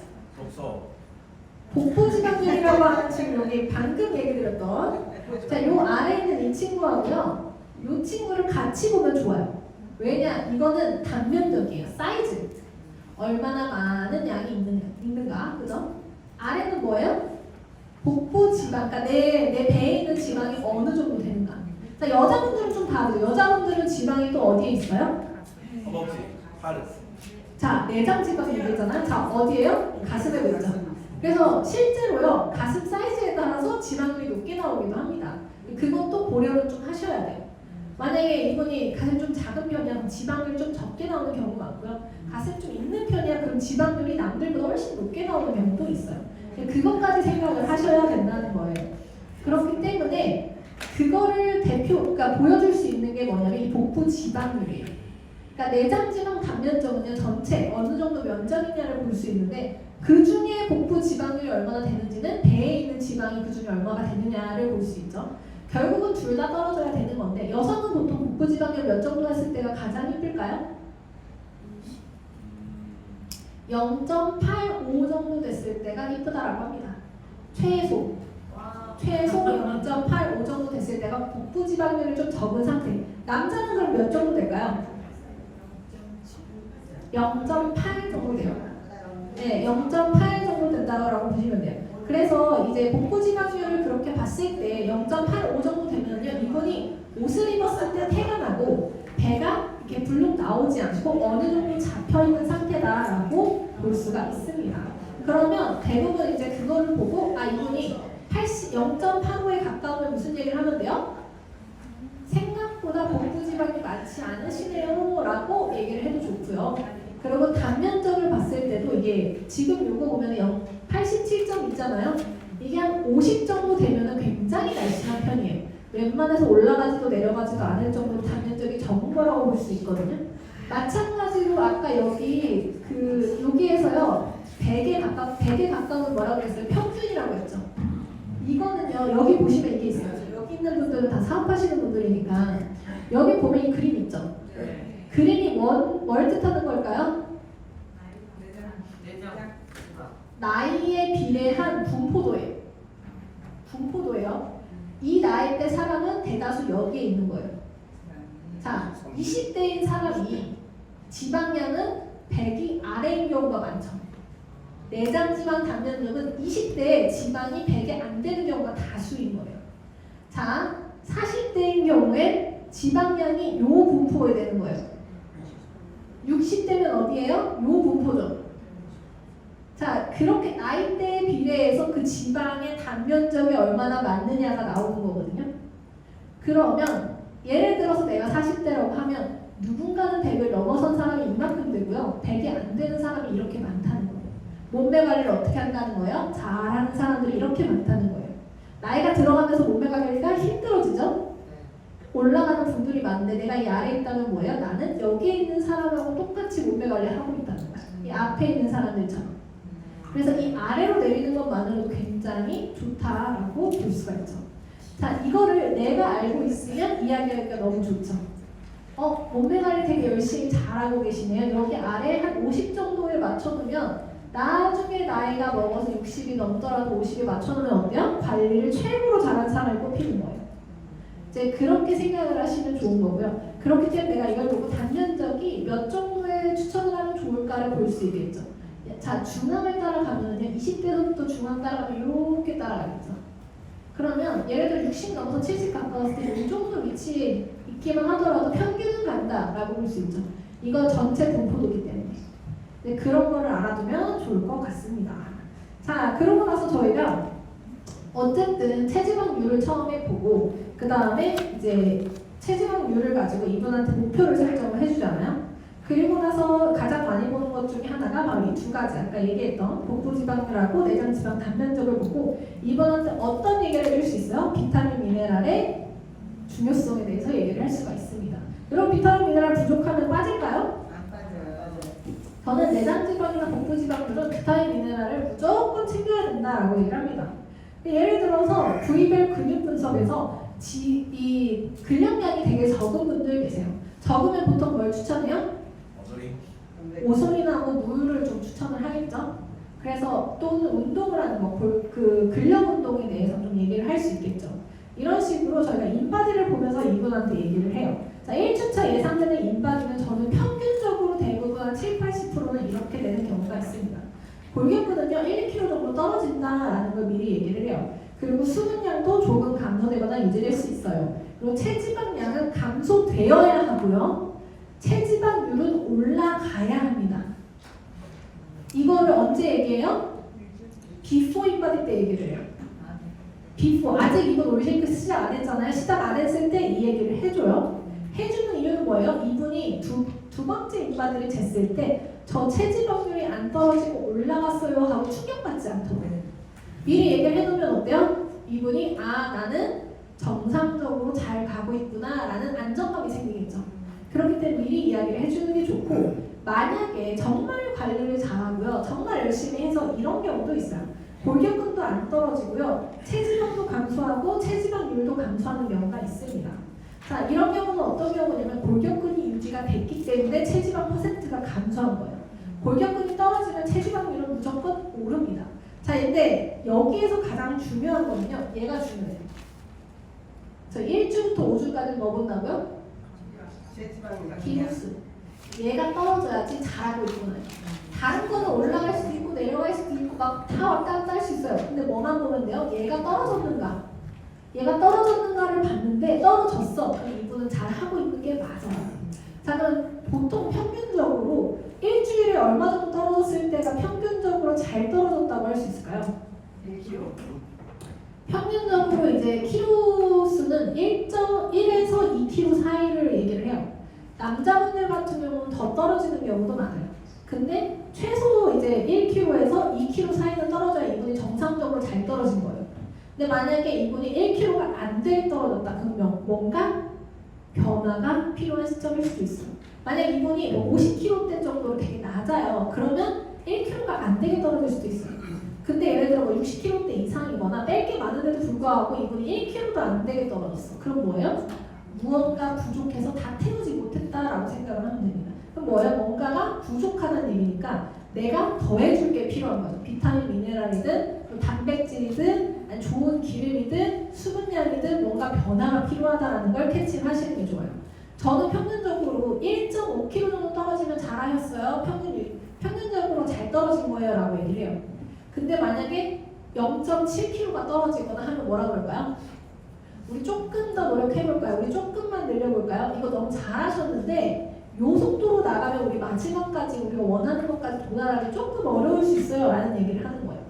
복부 지방량이라고 하는 지금 여기 방금 얘기 드렸던 자, 요 아래에 있는 이 친구하고요. 요 친구를 같이 보면 좋아요. 왜냐? 이거는 단면적이에요. 사이즈. 얼마나 많은 양이 있는가, 그죠? 아래는 뭐예요? 복부 지방, 그러니까 내 배에 있는 지방이 어느 정도 되는가. 자, 여자분들은 좀 다르죠. 여자분들은 지방이 또 어디에 있어요? 허벅지, 팔. 자, 내장 지방이 얘기했잖아요. 자, 어디에요? 가슴에 있죠. 그래서 실제로요, 가슴 사이즈에 따라서 지방률이 높게 나오기도 합니다. 그것도 고려를 좀 하셔야 돼요. 만약에 이분이 가슴 좀 작은 편이야, 그럼 지방률이 좀 적게 나오는 경우가 많고요. 가슴 좀 있는 편이야, 그럼 지방률이 남들보다 훨씬 높게 나오는 경우도 있어요. 그것까지 생각을 하셔야 된다는 거예요. 그렇기 때문에 그거를 그러니까 보여줄 수 있는 게 뭐냐면 이 복부 지방률이에요. 그러니까 내장 지방 단면적은요, 전체 어느 정도 면적이냐를 볼 수 있는데 그 중에 복부 지방률이 얼마나 되는지는 배에 있는 지방이 그 중에 얼마가 되느냐를 볼 수 있죠. 결국은 둘 다 떨어져야 되는 건데 여성은 보통 복부 지방률 몇 정도 했을 때가 가장 힘들까요? 0.85 정도 됐을 때가 이쁘다라고 합니다. 최소 0.85 정도 됐을 때가 복부 지방률이 좀 적은 상태. 남자는 그럼 몇 정도 될까요? 0.8 정도 돼요. 네, 0.8 정도 된다고 보시면 돼요. 그래서 이제 복부 지방률을 그렇게 봤을 때 0.85 정도 되면요, 이분이 옷을 입었을 때 태가 나고 배가 이렇게 불룩 나오지 않고 어느 정도 잡혀 있는 상태다라고 볼 수가 있습니다. 그러면 대부분 이제 그거를 보고 아, 이분이 0.85에 가까우면 무슨 얘기를 하면 돼요? 생각보다 복부 지방이 많지 않으시네요 라고 얘기를 해도 좋고요. 그리고 단면적을 봤을 때도 이게 지금 요거 보면 87점 있잖아요. 이게 한 50 정도 되면 굉장히 날씬한 편이에요. 웬만해서 올라가지도 내려가지도 않을 정도로 단면적이 적은 거라고 볼 수 있거든요. 마찬가지로 아까 여기에서요 100에 가까운 뭐라고 그랬어요? 평균이 수준이라고 했죠. 이거는요, 여기 보시면 이게 있어요. 여기 있는 분들은 다 사업하시는 분들이니까 여기 보면 이 그림 있죠. 그림이 뭘 뜻하는 걸까요? 나이에 비례한 분포도예요. 분포도예요. 이 나이 때 사람은 대다수 여기에 있는 거예요. 자, 20대인 사람이 지방량은 100이 아래인 경우가 많죠. 내장 지방 단면적은 20대에 지방이 100이 안 되는 경우가 다수인 거예요. 자, 40대인 경우에 지방량이 요 분포에 되는 거예요. 60대면 어디예요? 요 분포죠. 자, 그렇게 나이대에 비례해서 그 지방의 단면적이 얼마나 많느냐가 나오는 거거든요. 그러면 예를 들어서 내가 40대라고 하면 누군가는 100을 넘어선 사람이 이만큼 되고요. 100이 안 되는 사람이 이렇게 많다는 거예요. 몸매 관리를 어떻게 한다는 거예요? 잘하는 사람들이 이렇게 많다는 거예요. 나이가 들어가면서 몸매 관리가 힘들어지죠? 올라가는 분들이 많은데 내가 이 아래에 있다면 뭐예요? 나는 여기에 있는 사람하고 똑같이 몸매 관리를 하고 있다는 거예요. 이 앞에 있는 사람들처럼. 그래서 이 아래로 내리는 것만으로도 굉장히 좋다라고 볼 수가 있죠. 자, 이거를 내가 알고 있으면 이야기하기가 너무 좋죠. 몸매 관리 되게 열심히 잘하고 계시네요. 여기 아래 한 50 정도에 맞춰두면 나중에 나이가 먹어서 60이 넘더라도 50에 맞춰놓으면 어때요? 관리를 최고로 잘한 사람이 꼽히는 거예요. 이제 그렇게 생각을 하시면 좋은 거고요. 그렇기 때문에 내가 이걸 보고 단면적이 몇 정도에 추천을 하면 좋을까를 볼 수 있겠죠. 자, 중앙을 따라가면요. 20대부터 중앙 따라가면 이렇게 따라가겠죠. 그러면 예를 들어 60 넘어서 70 가까웠을 때 이 정도 위치에 있기만 하더라도 평균은 간다라고 볼 수 있죠. 이거 전체 분포도기 때문에. 네, 그런 거를 알아두면 좋을 것 같습니다. 자, 그러고 나서 저희가 어쨌든 체지방률을 처음에 보고 그 다음에 이제 체지방률을 가지고 이분한테 목표를 설정을 해주잖아요. 그리고 나서 가장 많이 보는 것 중에 하나가 바로 이 두 가지 아까 얘기했던 복부지방률하고 내장지방 단면적을 보고 이분한테 어떤 얘기를 해줄 수 있어요? 비타민 미네랄의 중요성에 대해서 얘기를 할 수가 있습니다. 여러분 비타민 미네랄 부족하면 빠질까요? 안 빠져요. 저는 내장지방이나 복부지방률은 비타민 미네랄을 무조건 챙겨야 된다라고 얘기를 합니다. 예를 들어서 부위별 근육 분석에서 이 근력량이 되게 적은 분들 계세요. 적으면 보통 뭘 추천해요? 오솔이나 무를 좀 추천을 하겠죠. 그래서 또는 운동을 하는 거, 그 근력 운동에 대해서 좀 얘기를 할 수 있겠죠. 이런 식으로 저희가 인바디를 보면서 이분한테 얘기를 해요. 자, 1주차 예상되는 인바디는 저는 평균적으로 대부분 한 70-80%는 이렇게 되는 경우가 있습니다. 골격근은요 1kg 정도 떨어진다라는 걸 미리 얘기를 해요. 그리고 수분량도 조금 감소되거나 유지될 수 있어요. 그리고 체지방량은 감소되어야 하고요. 체지방률은 올라가야 합니다. 이거를 언제 얘기해요? 비포 인바디 때 얘기를 해요. 비포, 아직 이분 올쉐이크 시작 안 했잖아요. 시작 안 했을 때 이 얘기를 해줘요. 해주는 이유는 뭐예요? 이분이 두 번째 인바디를 쟀을 때 저 체지방률이 안 떨어지고 올라갔어요 하고 충격받지 않도록 미리 얘기를 해놓으면 어때요? 이분이 나는 정상적으로 잘 가고 있구나 라는 안정감이 생기겠죠. 그렇기 때문에 미리 이야기를 해주는 게 좋고 만약에 정말 관리를 잘하고요. 정말 열심히 해서 이런 경우도 있어요. 골격근도 안 떨어지고요. 체지방도 감소하고 체지방률도 감소하는 경우가 있습니다. 자, 이런 경우는 어떤 경우냐면 골격근이 유지가 됐기 때문에 체지방 퍼센트가 감소한 거예요. 골격근이 떨어지면 체지방률은 무조건 오릅니다. 자, 근데 여기에서 가장 중요한 거는요. 얘가 중요해요. 저 1주부터 5주까지 뭐 본다고요? 기호수. 얘가 떨어져야지 잘하고 있구나. 다른 거는 올라갈 수도 있고 내려갈 수도 있고 막 다 왔다 갔다 할 수 있어요. 근데 뭐만 보면 돼요? 얘가 떨어졌는가? 얘가 떨어졌는가를 봤는데 떨어졌어. 그럼 이분은 잘하고 있는 게 맞아요. 자, 그럼 보통 평균적으로 일주일에 얼마 정도 떨어졌을 때가 평균적으로 잘 떨어졌다고 할 수 있을까요? 1kg. 평균적으로 이제 키로 수는 1.1에서 2kg 사이를 얘기를 해요. 남자분들 같은 경우는 더 떨어지는 경우도 많아요. 근데 최소 이제 1kg에서 2kg 사이는 떨어져야 이분이 정상적으로 잘 떨어진 거예요. 근데 만약에 이분이 1kg가 안 돼 떨어졌다. 그러면 뭔가 변화가 필요한 시점일 수도 있어요. 만약 이분이 50kg대 정도로 되게 낮아요. 그러면 1kg가 안 되게 떨어질 수도 있어요. 근데 예를 들어 뭐 60kg대 이상이거나 뺄 게 많은데도 불구하고 이분이 1kg도 안 되게 떨어졌어. 그럼 뭐예요? 무언가 부족해서 다 태우지 못했다라고 생각을 하면 됩니다. 그럼 뭐예요? 뭔가가 부족하다는 얘기니까 내가 더해줄 게 필요한 거죠. 비타민, 미네랄이든 또 단백질이든 아니 좋은 기름이든 수분량이든 뭔가 변화가 필요하다는 걸 캐치하시는 게 좋아요. 저는 평균적으로 1.5kg 정도 떨어지면 잘하셨어요. 평균적으로 잘 떨어진 거예요 라고 얘기를 해요. 근데 만약에 0.7kg가 떨어지거나 하면 뭐라 그럴까요? 우리 조금 더 노력해볼까요? 우리 조금만 늘려볼까요? 이거 너무 잘하셨는데 요 속도로 나가면 우리 마지막까지 우리가 원하는 것까지 도달하기 조금 어려울 수 있어요 라는 얘기를 하는 거예요.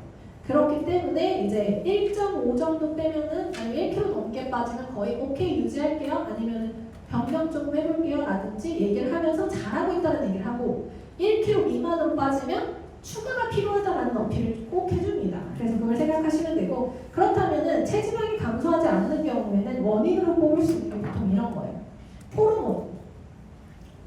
그렇기 때문에 이제 1.5 정도 빼면은 아니면 1kg 넘게 빠지면 거의 오케이 유지할게요 아니면 변경 조금 해볼게요 라든지 얘기를 하면서 잘하고 있다는 얘기를 하고 1kg 미만으로 빠지면 추가가 필요하다라는 어필을 꼭 해줍니다. 그래서 그걸 생각하시면 되고 그렇다면은 체지방이 감소하지 않는 경우에는 원인으로 뽑을 수 있는 게 보통 이런 거예요.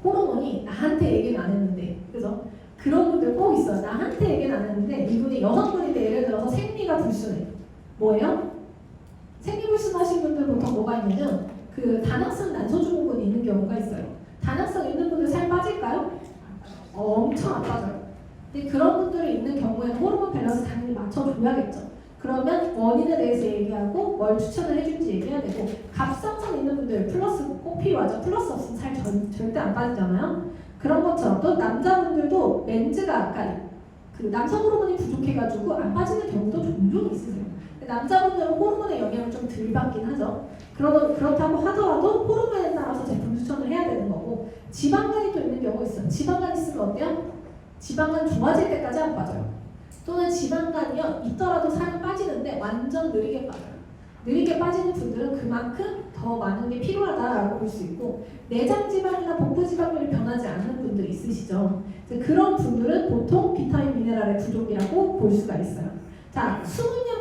호르몬이 나한테 얘기는 안 했는데 그죠? 그런 분들 꼭 있어요. 나한테 얘기는 안 했는데 이분이 여성분인데 예를 들어서 생리가 불순해. 뭐예요? 생리 불순하신 분들 보통 뭐가 있냐면 그 단악성 난소증후군이 있는 경우가 있어요. 단악성 있는 분들 살 빠질까요? 엄청 안 빠져요. 근데 그런 분들이 있는 경우에는 호르몬 밸런스 당연히 맞춰줘야겠죠. 그러면 원인에 대해서 얘기하고 뭘 추천을 해줄지 얘기해야 되고 갑상선 있는 분들 플러스 꼭 필요하죠. 플러스 없으면 살 절대 안 빠지잖아요. 그런 것처럼 또 남자분들도 렌즈가 아까 그 남성 호르몬이 부족해가지고 안 빠지는 경우도 종종 있으세요. 남자분들은 호르몬의 영향을 좀 덜 받긴 하죠. 그렇다고 하더라도 호르몬에 따라서 제품 추천을 해야 되는 거고 지방간이 또 있는 경우 있어요. 지방간 있으면 어때요? 지방간 좋아질 때까지 안 빠져요. 또는 지방간이요 있더라도 살이 빠지는데 완전 느리게 빠져요. 느리게 빠지는 분들은 그만큼 더 많은 게 필요하다라고 볼 수 있고 내장 지방이나 복부 지방률이 변하지 않는 분들이 있으시죠. 그런 분들은 보통 비타민 미네랄의 부족이라고 볼 수가 있어요. 자, 수분량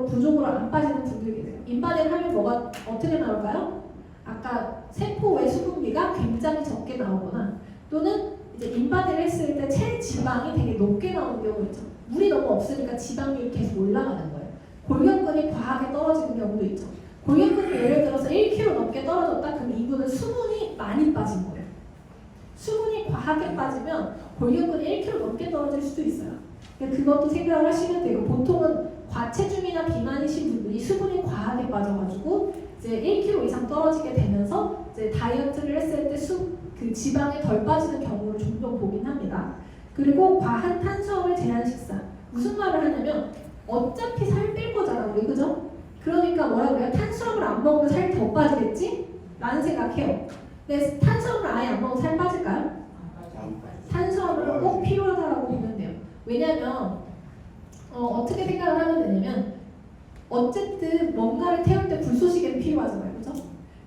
부족으로 안 빠지는 분들이 계세요. 인바디를 하면 뭐가 어떻게 나올까요? 아까 세포 외 수분비가 굉장히 적게 나오거나 또는 이제 인바디를 했을 때 체지방이 되게 높게 나오는 경우 있죠. 물이 너무 없으니까 지방률이 계속 올라가는 거예요. 골격근이 과하게 떨어지는 경우도 있죠. 골격근이 예를 들어서 1kg 넘게 떨어졌다 그럼 이분은 수분이 많이 빠진 거예요. 수분이 과하게 빠지면 골격근이 1kg 넘게 떨어질 수도 있어요. 그것도 생각을 하시면 되고 보통은 과체중이나 비만이신 분들이 수분이 과하게 빠져가지고 이제 1kg 이상 떨어지게 되면서 이제 다이어트를 했을 때 그 지방이 덜 빠지는 경우를 종종 보긴 합니다. 그리고 과한 탄수화물 제한 식사 무슨 말을 하냐면 어차피 살 뺄 거잖아 우리 그죠? 그러니까 뭐라 그래요? 탄수화물 안 먹으면 살이 더 빠지겠지? 라는 생각해요. 근데 탄수화물 아예 안 먹으면 살 빠질까요? 탄수화물은 꼭 필요하다고 보면 돼요. 왜냐면 어떻게 생각을 하면 되냐면 어쨌든 뭔가를 태울 때 불쏘시개는 필요하잖아요. 그죠?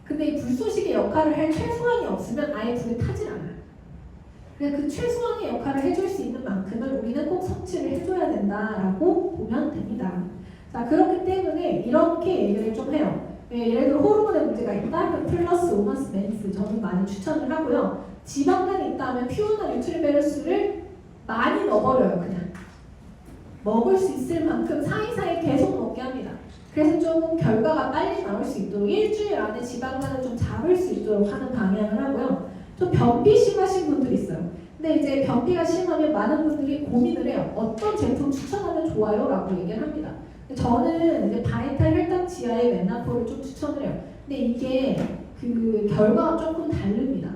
근데 이 불쏘시개 역할을 할 최소한이 없으면 아예 불이 타질 않아요. 그 최소한의 역할을 해줄 수 있는 만큼은 우리는 꼭 섭취를 해줘야 된다라고 보면 됩니다. 자, 그렇기 때문에 이렇게 얘기를 좀 해요. 예를 들어 호르몬에 문제가 있다? 그럼 플러스 오마스 맨스 저는 많이 추천을 하고요. 지방간이 있다 하면 퓨어나 뉴트리베르스를 많이 넣어버려요. 그냥 먹을 수 있을 만큼 사이사이 계속 먹게 합니다. 그래서 조금 결과가 빨리 나올 수 있도록 일주일 안에 지방간을 좀 잡을 수 있도록 하는 방향을 하고요. 또 변비 심하신 분들이 있어요. 근데 이제 변비가 심하면 많은 분들이 고민을 해요. 어떤 제품 추천하면 좋아요? 라고 얘기를 합니다. 저는 이제 바이탈 혈당 지하의 맨나포를 좀 추천을 해요. 근데 이게 그 결과가 조금 다릅니다.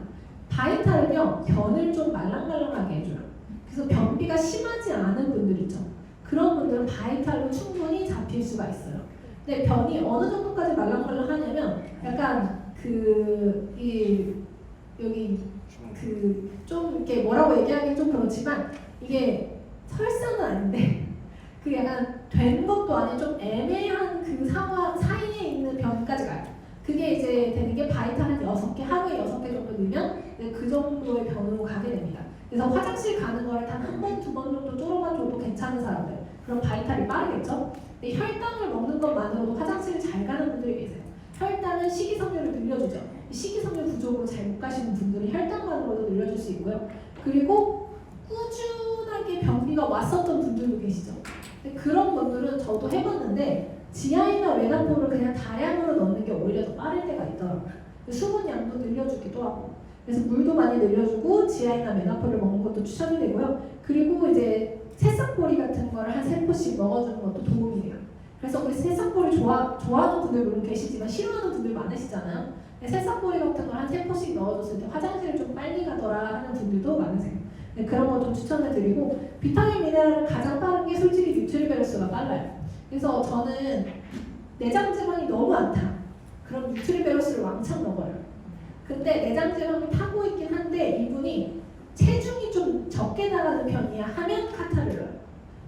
바이탈은요 변을 좀 말랑말랑하게 해줘요. 그래서 변비가 심하지 않은 분들 있죠. 그런 분들은 바이탈로 충분히 잡힐 수가 있어요. 근데 변이 어느 정도까지 말랑말랑하냐면 약간 여기 좀 이렇게 뭐라고 얘기하기 좀 그렇지만 이게 설사는 아닌데 그 약간 된 것도 아닌 좀 애매한 그 상황 사이에 있는 변까지 가요. 그게 이제 되는 게 바이탈 한 6개, 하루에 6개 정도 넣으면 그 정도의 변으로 가게 됩니다. 그래서 화장실 가는 거를 단 한 번, 두 번 정도 쪼로만 줘도 괜찮은 사람들 그럼 바이탈이 빠르겠죠? 근데 혈당을 먹는 것만으로도 화장실을 잘 가는 분들이 계세요. 혈당은 식이섬유를 늘려주죠. 식이섬유 부족으로 잘 못 가시는 분들은 혈당만으로도 늘려줄 수 있고요. 그리고 꾸준하게 변비가 왔었던 분들도 계시죠. 근데 그런 분들은 저도 해봤는데 지아이나 메나폴을 그냥 다량으로 넣는 게 오히려 더 빠를 때가 있더라고요. 수분 양도 늘려주기도 하고. 그래서 물도 많이 늘려주고 지아이나 메나폴을 먹는 것도 추천이 되고요. 그리고 이제 새싹보리 같은 거를 한 3포씩 먹어주는 것도 도움이 돼요. 그래서 우리 새싹보리 좋아하는 분들 물론 계시지만 싫어하는 분들 많으시잖아요. 새싹보리 같은 걸 한 3포씩 넣어줬을 때 화장실을 좀 빨리 가더라 하는 분들도 많으세요. 그런 거 좀 추천을 드리고 비타민 미네랄을 가장 빠른 게 솔직히 뉴트리베로스가 빨라요. 그래서 저는 내장 지방이 너무 많다. 그럼 뉴트리베로스를 왕창 먹어요. 근데 내장 지방이 타고 있긴 한데 이분이 체중이 좀 적게 나가는 편이야 하면 카타를 넣어요.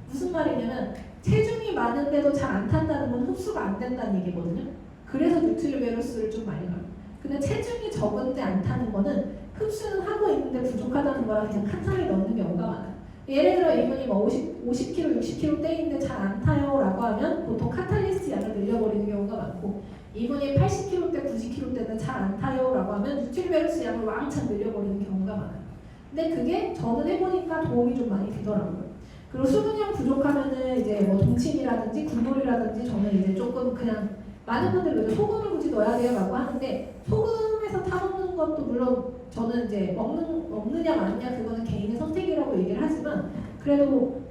무슨 말이냐면 체중이 많은데도 잘 안 탄다는 건 흡수가 안 된다는 얘기거든요. 그래서 뉴트리베로스를 좀 많이 넣어요. 근데 체중이 적은데 안 타는 거는 흡수는 하고 있는데 부족하다는 거라 그냥 카타를 넣는 경우가 많아요. 예를 들어 이분이 뭐 50kg, 60kg 대인데 잘 안 타요 라고 하면 보통 카탈리스트 양을 늘려버리는 경우가 많고 이분이 80kg대, 90kg대는 잘 안 타요 라고 하면 뉴트리베로스 양을 왕창 늘려버리는 경우가 많아요. 근데 그게 저는 해보니까 도움이 좀 많이 되더라고요. 그리고 수분량 부족하면은 이제 뭐 동치미라든지 국물이라든지 저는 이제 조금 그냥 많은 분들이 소금을 굳이 넣어야 돼요 라고 하는데 소금에서 타먹는 것도 물론 저는 이제 먹느냐 마느냐 그거는 개인의 선택이라고 얘기를 하지만 그래도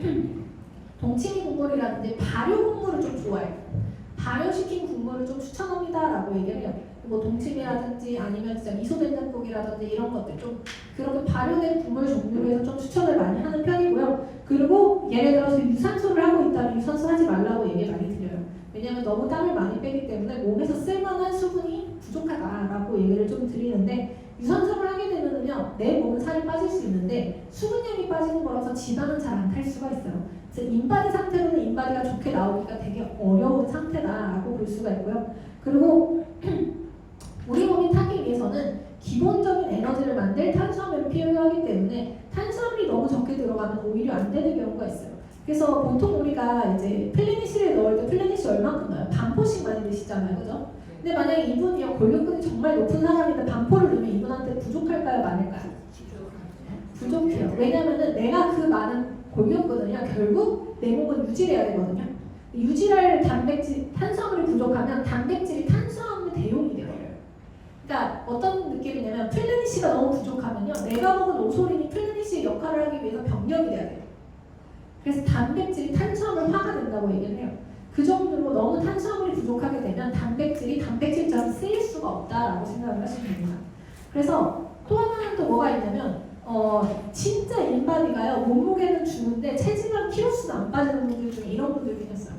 동치미 국물이라든지 발효 국물을 좀 좋아해요. 발효시킨 국물을 좀 추천합니다 라고 얘기를 해요. 뭐 동치미라든지 아니면 진짜 미소된장국이라든지 이런 것들 좀 그렇게 발효된 국물 종류로 해서 좀 추천을 많이 하는 편이고요. 그리고 예를 들어서 유산소를 하고 있다면 유산소 하지 말라고 얘기 많이 드려요. 왜냐하면 너무 땀을 많이 빼기 때문에 몸에서 쓸만한 수분이 부족하다라고 얘기를 좀 드리는데 유산소를 하게 되면은요 내 몸은 살이 빠질 수 있는데 수분량이 빠지는 거라서 지방은 잘 안 탈 수가 있어요. 그래서 인바디 상태로는 인바디가 좋게 나오기가 되게 어려운 상태다라고 볼 수가 있고요. 그리고 우리 몸이 타기 위해서는 기본적인 에너지를 만들 탄수화물이 필요하기 때문에 탄수화물이 너무 적게 들어가면 오히려 안 되는 경우가 있어요. 그래서 보통 우리가 이제 플래닛을 넣을 때 플래닛이 얼마큼 넣어요? 반포씩 많이 넣으시잖아요, 그죠? 근데 만약에 이분이요 골격근이 정말 높은 사람인데 반포를 넣으면 이분한테 부족할까요, 많을까요? 부족해요. 왜냐면은 내가 그 많은 골격근은요 결국 내 몸은 유지해야 되거든요. 유지할 단백질, 탄수화물이 부족하면 단백질이 탄수화물 대용이 돼요. 그러니까 어떤 느낌이냐면 플래닛이가 너무 부족하면요 내가 먹은 오솔인이 플래닛의 역할을 하기 위해서 병력이 돼야 돼요. 그래서 단백질이 탄수화물화가 된다고 얘기를 해요. 그 정도로 너무 탄수화물이 부족하게 되면 단백질이 단백질처럼 쓰일 수가 없다라고 생각을 하시면 됩니다. 그래서 또 하나는 또 뭐가 있냐면 진짜 인바디가요 몸무게는 주는데 체지방 키로수는 안 빠지는 분들 중에 이런 분들이 있어요.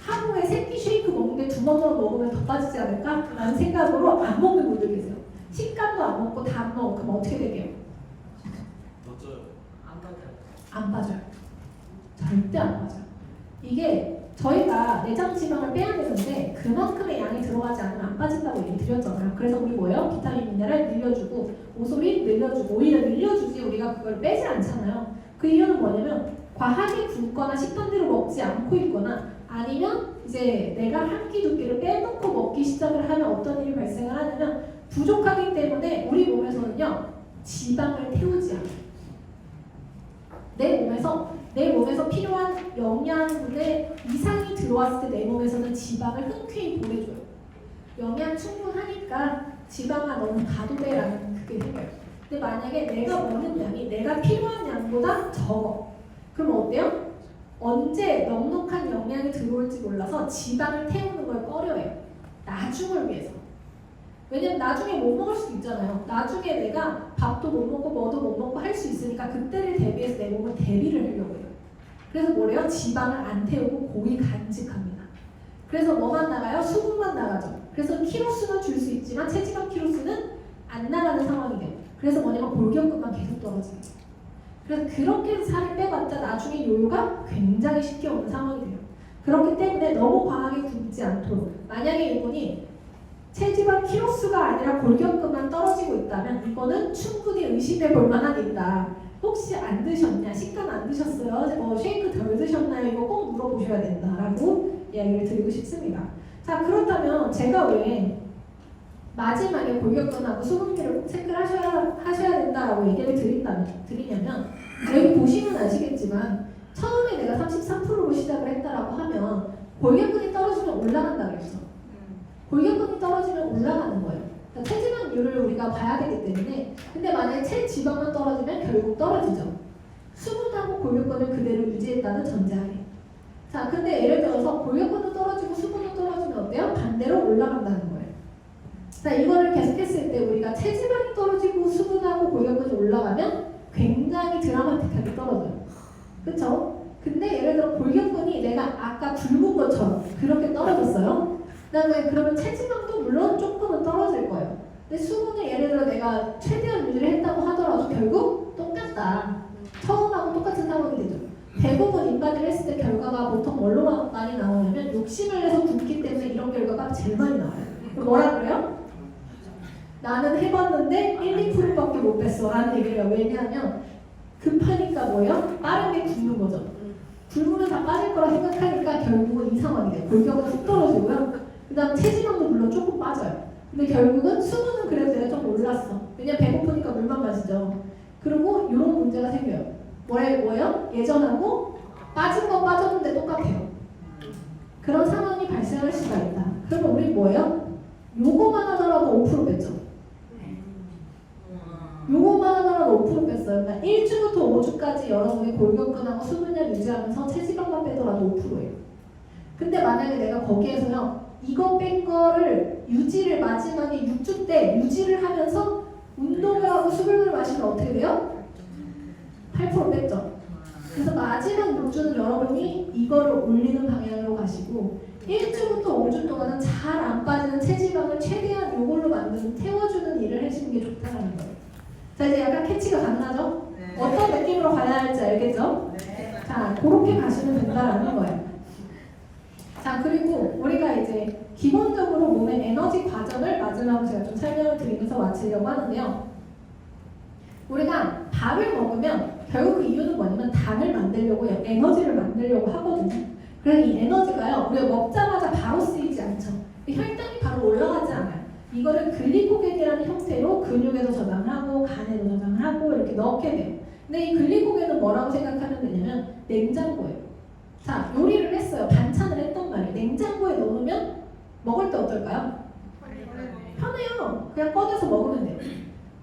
하루에 새끼 쉐이크 먹는데 2번 더 먹으면 더 빠지지 않을까? 라는 생각으로 안 먹는 분들 계세요. 식감도 안 먹고 다 안 먹어. 그럼 어떻게 되게요? 안 빠져요. 절대 안 빠져요. 이게 저희가 내장 지방을 빼야 되는데 그만큼의 양이 들어가지 않으면 안 빠진다고 얘기 드렸잖아요. 그래서 우리 뭐예요? 비타민 미네랄 늘려주고 오솔인 늘려주고 오히려 늘려주지 우리가 그걸 빼지 않잖아요. 그 이유는 뭐냐면 과하게 굶거나 식단대로 먹지 않고 있거나 아니면 이제 내가 한 끼 두 끼를 빼놓고 먹기 시작을 하면 어떤 일이 발생을 하냐면 부족하기 때문에 우리 몸에서는요 지방을 태우지 않아요. 내 몸에서 필요한 영양분의 이상이 들어왔을 때 내 몸에서는 지방을 흔쾌히 보내줘요. 영양 충분하니까 지방아 너는 가도 돼라는 그게 생겨요. 근데 만약에 내가 먹는 양이 내가 필요한 양보다 적어. 그럼 어때요? 언제 넉넉한 영양이 들어올지 몰라서 지방을 태우는 걸 꺼려해요. 나중을 위해서. 왜냐면 나중에 못 먹을 수도 있잖아요. 나중에 내가 밥도 못 먹고 뭐도 못 먹고 할 수 있으니까 그때를 대비해서 내 몸은 대비를 하려고 해요. 그래서 뭐래요? 지방을 안 태우고 고이 간직합니다. 그래서 뭐만 나가요? 수분만 나가죠. 그래서 키로수는 줄 수 있지만 체지방 키로수는 안 나가는 상황이 돼요. 그래서 뭐냐면 골격근만 계속 떨어지게 돼요. 그래서 그렇게 살을 빼봤자 나중에 요요가 굉장히 쉽게 오는 상황이 돼요. 그렇기 때문에 너무 과하게 굶지 않도록 만약에 이분이 체지방 키로수가 아니라 골격근만 떨어지고 있다면 이거는 충분히 의심해 볼 만한 일이다. 혹시 안 드셨냐? 식단 안 드셨어요? 쉐이크 덜 드셨나요? 이거 꼭 물어보셔야 된다라고 이야기를 드리고 싶습니다. 자 그렇다면 제가 왜 마지막에 골격근하고 수분기를 꼭 체크를 하셔야 된다라고 얘기를 드리냐면 여기 보시면 아시겠지만 처음에 내가 33%로 시작을 했다라고 하면 골격근이 떨어지면 올라간다 그랬죠. 골격근이 떨어지면 올라가는 거예요. 그러니까 체지방률을 우리가 봐야 되기 때문에 근데 만약에 체지방만 떨어지면 결국 떨어지죠. 수분하고 골격근을 그대로 유지했다는 전제하에. 자, 근데 예를 들어서 골격근도 떨어지고 수분도 떨어지면 어때요? 반대로 올라간다는 거예요. 자, 이거를 계속했을 때 우리가 체지방이 떨어지고 수분하고 골격근이 올라가면 굉장히 드라마틱하게 떨어져요. 그쵸? 근데 예를 들어 골격근이 내가 아까 굵은 것처럼 그렇게 떨어졌어요. 그다음에 그러면 체지방도 물론 조금은 떨어질 거예요. 근데 수분을 예를 들어 내가 최대한 유지를 했다고 하더라도 결국 똑같다. 처음하고 똑같은 상황이 되죠. 대부분 인바디를 했을 때 결과가 보통 뭘로 많이 나오냐면 욕심을 내서 굶기 때문에 이런 결과가 제일 많이 나와요. 뭐라 그래요? 나는 해봤는데 1, 2%밖에 못 뺐어 라는 얘기를 해요. 왜냐하면 급하니까 뭐예요? 빠르게 굶는 거죠. 굶으면 다 빠질 거라 생각하니까 결국은 이 상황이 돼요. 골격은 훅 떨어지고요. 그 다음 체지방도 물론 조금 빠져요. 근데 결국은 수분은 그래도 내가 좀 올랐어. 왜냐면 배고프니까 물만 마시죠. 그리고 이런 문제가 생겨요. 뭐예요? 예전하고 빠진 건 빠졌는데 똑같아요. 그런 상황이 발생할 수가 있다. 그러면 우리 뭐예요? 요거만 하더라도 5% 뺐죠. 요거만 하더라도 5% 뺐어요. 그러니까 1주부터 5주까지 여러분이 골격근하고 수분량 유지하면서 체지방만 빼더라도 5%예요. 근데 만약에 내가 거기에서요 이거 뺀 거를 유지를 마지막에 6주 때 유지를 하면서 운동을 하고 수분을 마시면 어떻게 돼요? 8% 뺐죠. 그래서 마지막 6주는 여러분이 이거를 올리는 방향으로 가시고 1주부터 5주 동안은 잘 안 빠지는 체지방을 최대한 요걸로 만드는 태워주는 일을 해주는 게 좋다는 거예요. 자, 이제 약간 캐치가 가능하죠? 네. 어떤 느낌으로 가야 할지 알겠죠? 네. 자, 그렇게 가시면 된다라는 거예요. 자, 그리고 우리가 이제 기본적으로 몸의 에너지 과정을 마지막으로 제가 좀 설명을 드리면서 마치려고 하는데요. 우리가 밥을 먹으면 결국 그 이유는 뭐냐면 당을 만들려고 해요. 에너지를 만들려고 하거든요. 그래서 이 에너지가요, 우리가 먹자마자 바로 쓰이지 않죠. 혈당이 바로 올라가지 않아요. 이거를 글리코겐이라는 형태로 근육에서 저장하고 간에도 저장하고 이렇게 넣게 돼요. 근데 이 글리코겐은 뭐라고 생각하면 되냐면 냉장고예요. 자, 요리를 했어요. 반찬을 했단 말이에요. 냉장고에 넣으면 먹을 때 어떨까요? 편해요. 그냥 꺼내서 먹으면 돼요.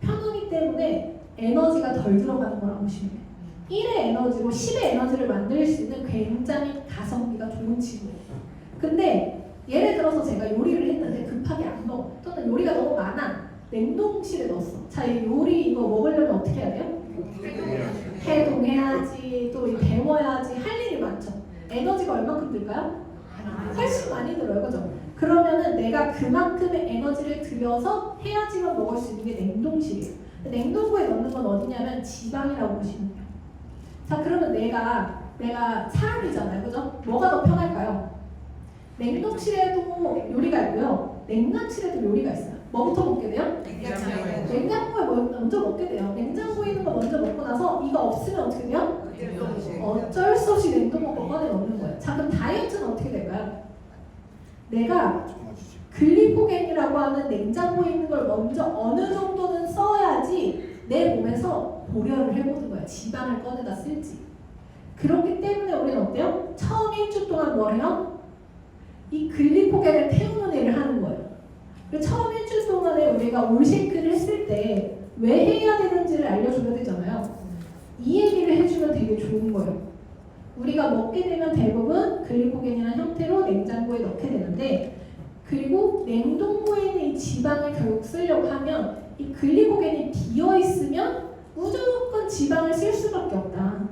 편하기 때문에 에너지가 덜 들어가는 거라고 보시면 돼요. 1의 에너지로 10의 에너지를 만들 수 있는 굉장히 가성비가 좋은 친구예요. 근데 예를 들어서 제가 요리를 했는데 급하게 안 먹어. 또는 요리가 너무 많아. 냉동실에 넣었어. 자, 이 요리 이거 먹으려면 어떻게 해야 돼요? 해동해야지, 또 데워야지, 할 일이 많죠. 에너지가 얼마큼 들까요? 훨씬 많이 들어요. 그죠? 그러면은 내가 그만큼의 에너지를 들여서 해야지만 먹을 수 있는 게 냉동실이에요. 냉동고에 넣는 건 어디냐면 지방이라고 보시면 돼요. 자, 그러면 내가 사람이잖아요. 그죠? 뭐가 더 편할까요? 냉동실에도 요리가 있고요. 냉장실에도 요리가 있어요. 뭐부터 먹게 돼요? 냉장고에 먼저 먹게 돼요. 냉장고에 있는 거 먼저 먹고 나서 이거 없으면 어떻게 돼요? 어쩔 수 없이 냉동고 꺼내 먹는 거예요. 자, 그럼 다이어트는 어떻게 될까요? 내가 글리코겐이라고 하는 냉장고에 있는 걸 먼저 어느 정도는 써야지 내 몸에서 고려를 해보는 거예요. 지방을 꺼내다 쓸지. 그렇기 때문에 우리는 어때요? 처음 1주 동안 뭘 해요? 이 글리코겐을 태우는 일을 하는 거예요. 처음 1주 동안에 우리가 올쉐이크를 했을 때 왜 해야 되는지를 알려줘야 되잖아요. 이 얘기를 해주면 되게 좋은 거예요. 우리가 먹게 되면 대부분 글리코겐이라는 형태로 냉장고에 넣게 되는데, 그리고 냉동고에 있는 이 지방을 결국 쓰려고 하면 이 글리코겐이 비어있으면 무조건 지방을 쓸 수밖에 없다.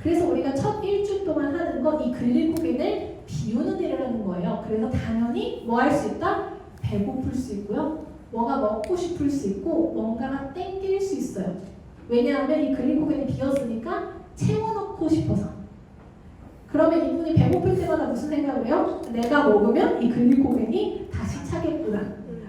그래서 우리가 첫 1주 동안 하는 건 이 글리코겐을 비우는 일을 하는 거예요. 그래서 당연히 뭐 할 수 있다? 배고플 수 있고요. 뭐가 먹고 싶을 수 있고 뭔가가 땡길 수 있어요. 왜냐하면 이 글리코겐이 비었으니까 채워넣고 싶어서. 그러면 이분이 배고플 때마다 무슨 생각을 해요? 내가 먹으면 이 글리코겐이 다시 차겠구나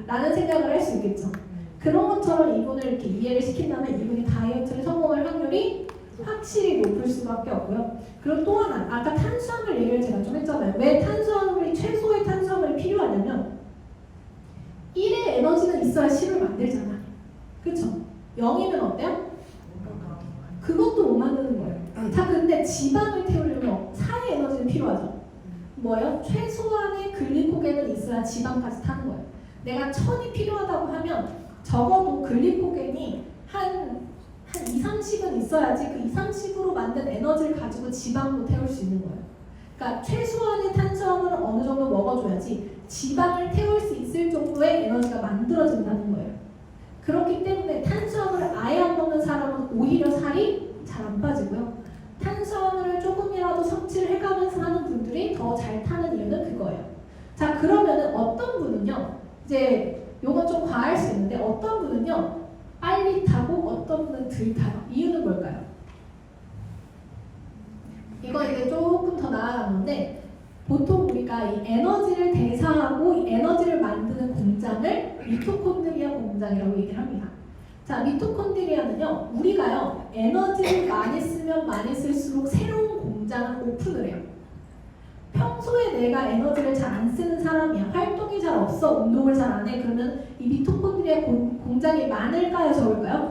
라는 생각을 할 수 있겠죠. 그런 것처럼 이분을 이렇게 이해를 시킨다면 이분이 다이어트를 성공할 확률이 확실히 높을 수밖에 없고요. 그리고 또 하나, 아까 탄수화물 얘기를 제가 좀 했잖아요. 왜 탄수화물이 최소의 탄수화물이 필요하냐면 1의 에너지는 있어야 10을 만들잖아. 그쵸? 0이면 어때요? 그것도 못 만드는 거예요. 자, 근데 지방을 태울 에너지와 지방까지 타는 거예요. 내가 1000이 필요하다고 하면 적어도 글리코겐이 한 2, 30은 있어야지 그 2, 30으로 만든 에너지를 가지고 지방도 태울 수 있는 거예요. 그러니까 최소한의 탄수화물을 어느 정도 먹어줘야지 지방을 태울 수 있을 정도의 에너지가 만들어진다는 거예요. 그렇기 때문에 탄수화물을 아예 안 먹는 사람은 오히려 살이 잘 안 빠지고요. 탄수화물을 조금이라도 섭취를 해가면서 하는 분들이 더 잘 타는 이유는 그거예요. 자, 그러면은 어떤 분은요, 이제 요건 좀 과할 수 있는데 어떤 분은요 빨리 타고 어떤 분은 덜 타요. 이유는 뭘까요? 이거 이제 조금 더 나아가는데 보통 우리가 이 에너지를 대사하고 이 에너지를 만드는 공장을 미토콘드리아 공장이라고 얘기를 합니다. 자, 미토콘드리아는요, 우리가요 에너지를 많이 쓰면 많이 쓸수록 새로운 공장을 오픈을 해요. 평소에 내가 에너지를 잘 안 쓰는 사람이야, 활동이 잘 없어, 운동을 잘 안 해, 그러면 이 미토콘드리아 공장이 많을까요, 적을까요?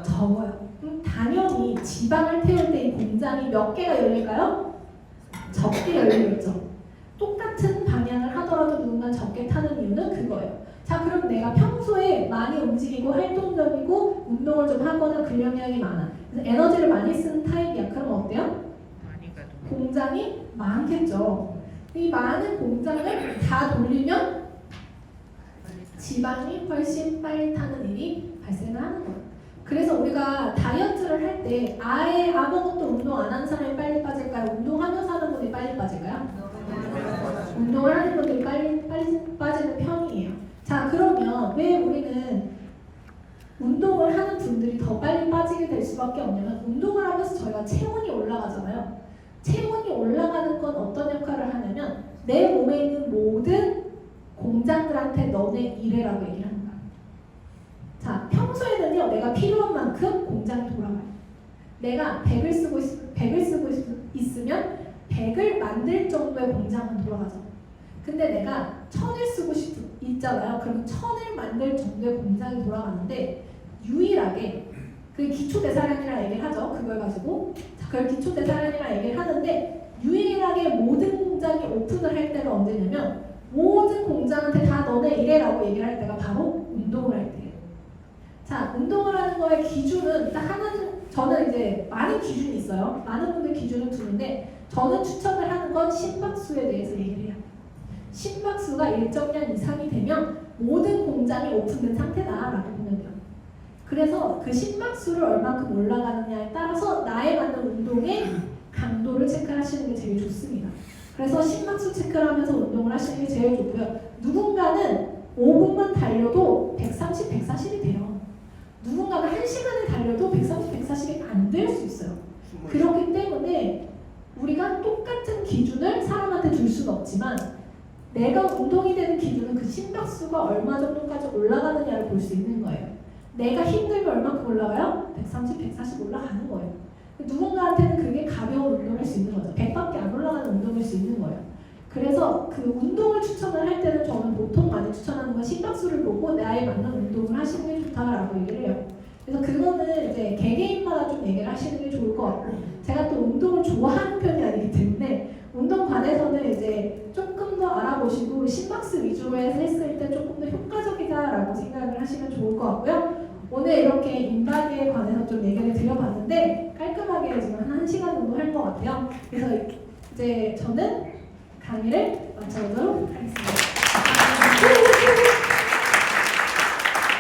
적어요. 그럼 당연히 지방을 태울 때 이 공장이 몇 개가 열릴까요? 적게 열리겠죠. 똑같은 방향을 하더라도 누군가 적게 타는 이유는 그거예요. 자, 그럼 내가 평소에 많이 움직이고 활동적이고 운동을 좀 하거나 근력량이 많아. 그래서 에너지를 많이 쓰는 타입이야. 그럼 어때요? 공장이 많겠죠. 이 많은 공장을 다 돌리면 지방이 훨씬 빨리 타는 일이 발생을 하는 거예요. 그래서 우리가 다이어트를 할 때 아예 아무것도 운동 안 하는 사람이 빨리 빠질까요? 운동하면서 하는 분이 빨리 빠질까요? 운동을 하는 분들이 빨리 빠지는 편이에요. 자, 그러면 왜 우리는 운동을 하는 분들이 더 빨리 빠지게 될 수밖에 없냐면 운동을 하면서 저희가 체온이 올라가잖아요. 체온이 올라가는 건 어떤 역할을 하냐면 내 몸에 있는 모든 공장들한테 너네 일해라고 얘기를 하는 거야. 자, 평소에는요 내가 필요한 만큼 공장이 돌아가요. 내가 100을 쓰고 있으면 100을 만들 정도의 공장은 돌아가죠. 근데 내가 1000을 쓰고 있잖아요. 그럼 1000을 만들 정도의 공장이 돌아가는데 유일하게 그 기초대사량이라는 얘기를 하죠. 그걸 가지고 그걸 기초대사량이라는 얘기를 하는데 유일하게 모든 공장이 오픈을 할 때가 언제냐면 모든 공장한테 다 너네 이래라고 얘기를 할 때가 바로 운동을 할 때예요. 자, 운동을 하는 거의 기준은 딱 하나는, 저는 이제 많은 기준이 있어요. 많은 분들 기준을 두는데 저는 추천을 하는 건 심박수에 대해서 얘기를 해요. 심박수가 일정량 이상이 되면 모든 공장이 오픈된 상태다라고 보면 돼요. 그래서 그 심박수를 얼만큼 올라가느냐에 따라서 나에 맞는 운동의 강도를 체크하시는 게 제일 좋습니다. 그래서 심박수 체크를 하면서 운동을 하시는 게 제일 좋고요. 누군가는 5분만 달려도 130, 140이 돼요. 누군가는 1시간을 달려도 130, 140이 안 될 수 있어요. 그렇기 때문에 우리가 똑같은 기준을 사람한테 줄 수는 없지만 내가 운동이 되는 기준은 그 심박수가 얼마 정도까지 올라가느냐를 볼 수 있는 거예요. 내가 힘들면 얼마큼 올라가요? 130, 140 올라가는 거예요. 누군가한테는 그게 가벼운 운동일 수 있는 거죠. 100밖에 안 올라가는 운동일 수 있는 거예요. 그래서 그 운동을 추천을 할 때는 저는 보통 많이 추천하는 건 심박수를 보고 나에 맞는 운동을 하시는 게 좋다라고 얘기를 해요. 그래서 그거는 이제 개개인마다 좀 얘기를 하시는 게 좋을 것 같고, 제가 또 운동을 좋아하는 편이 아니기 때문에 운동관에서는 이제 조금 더 알아보시고 심박수 위주로 해서 했을 때 조금 더 효과적이다라고 생각을 하시면 좋을 것 같고요. 오늘 이렇게 인바디에 관해서 좀 얘기를 드려봤는데 깔끔하게 지금 한 1시간 정도 한 것 같아요. 그래서 이제 저는 강의를 마쳐보도록 하겠습니다.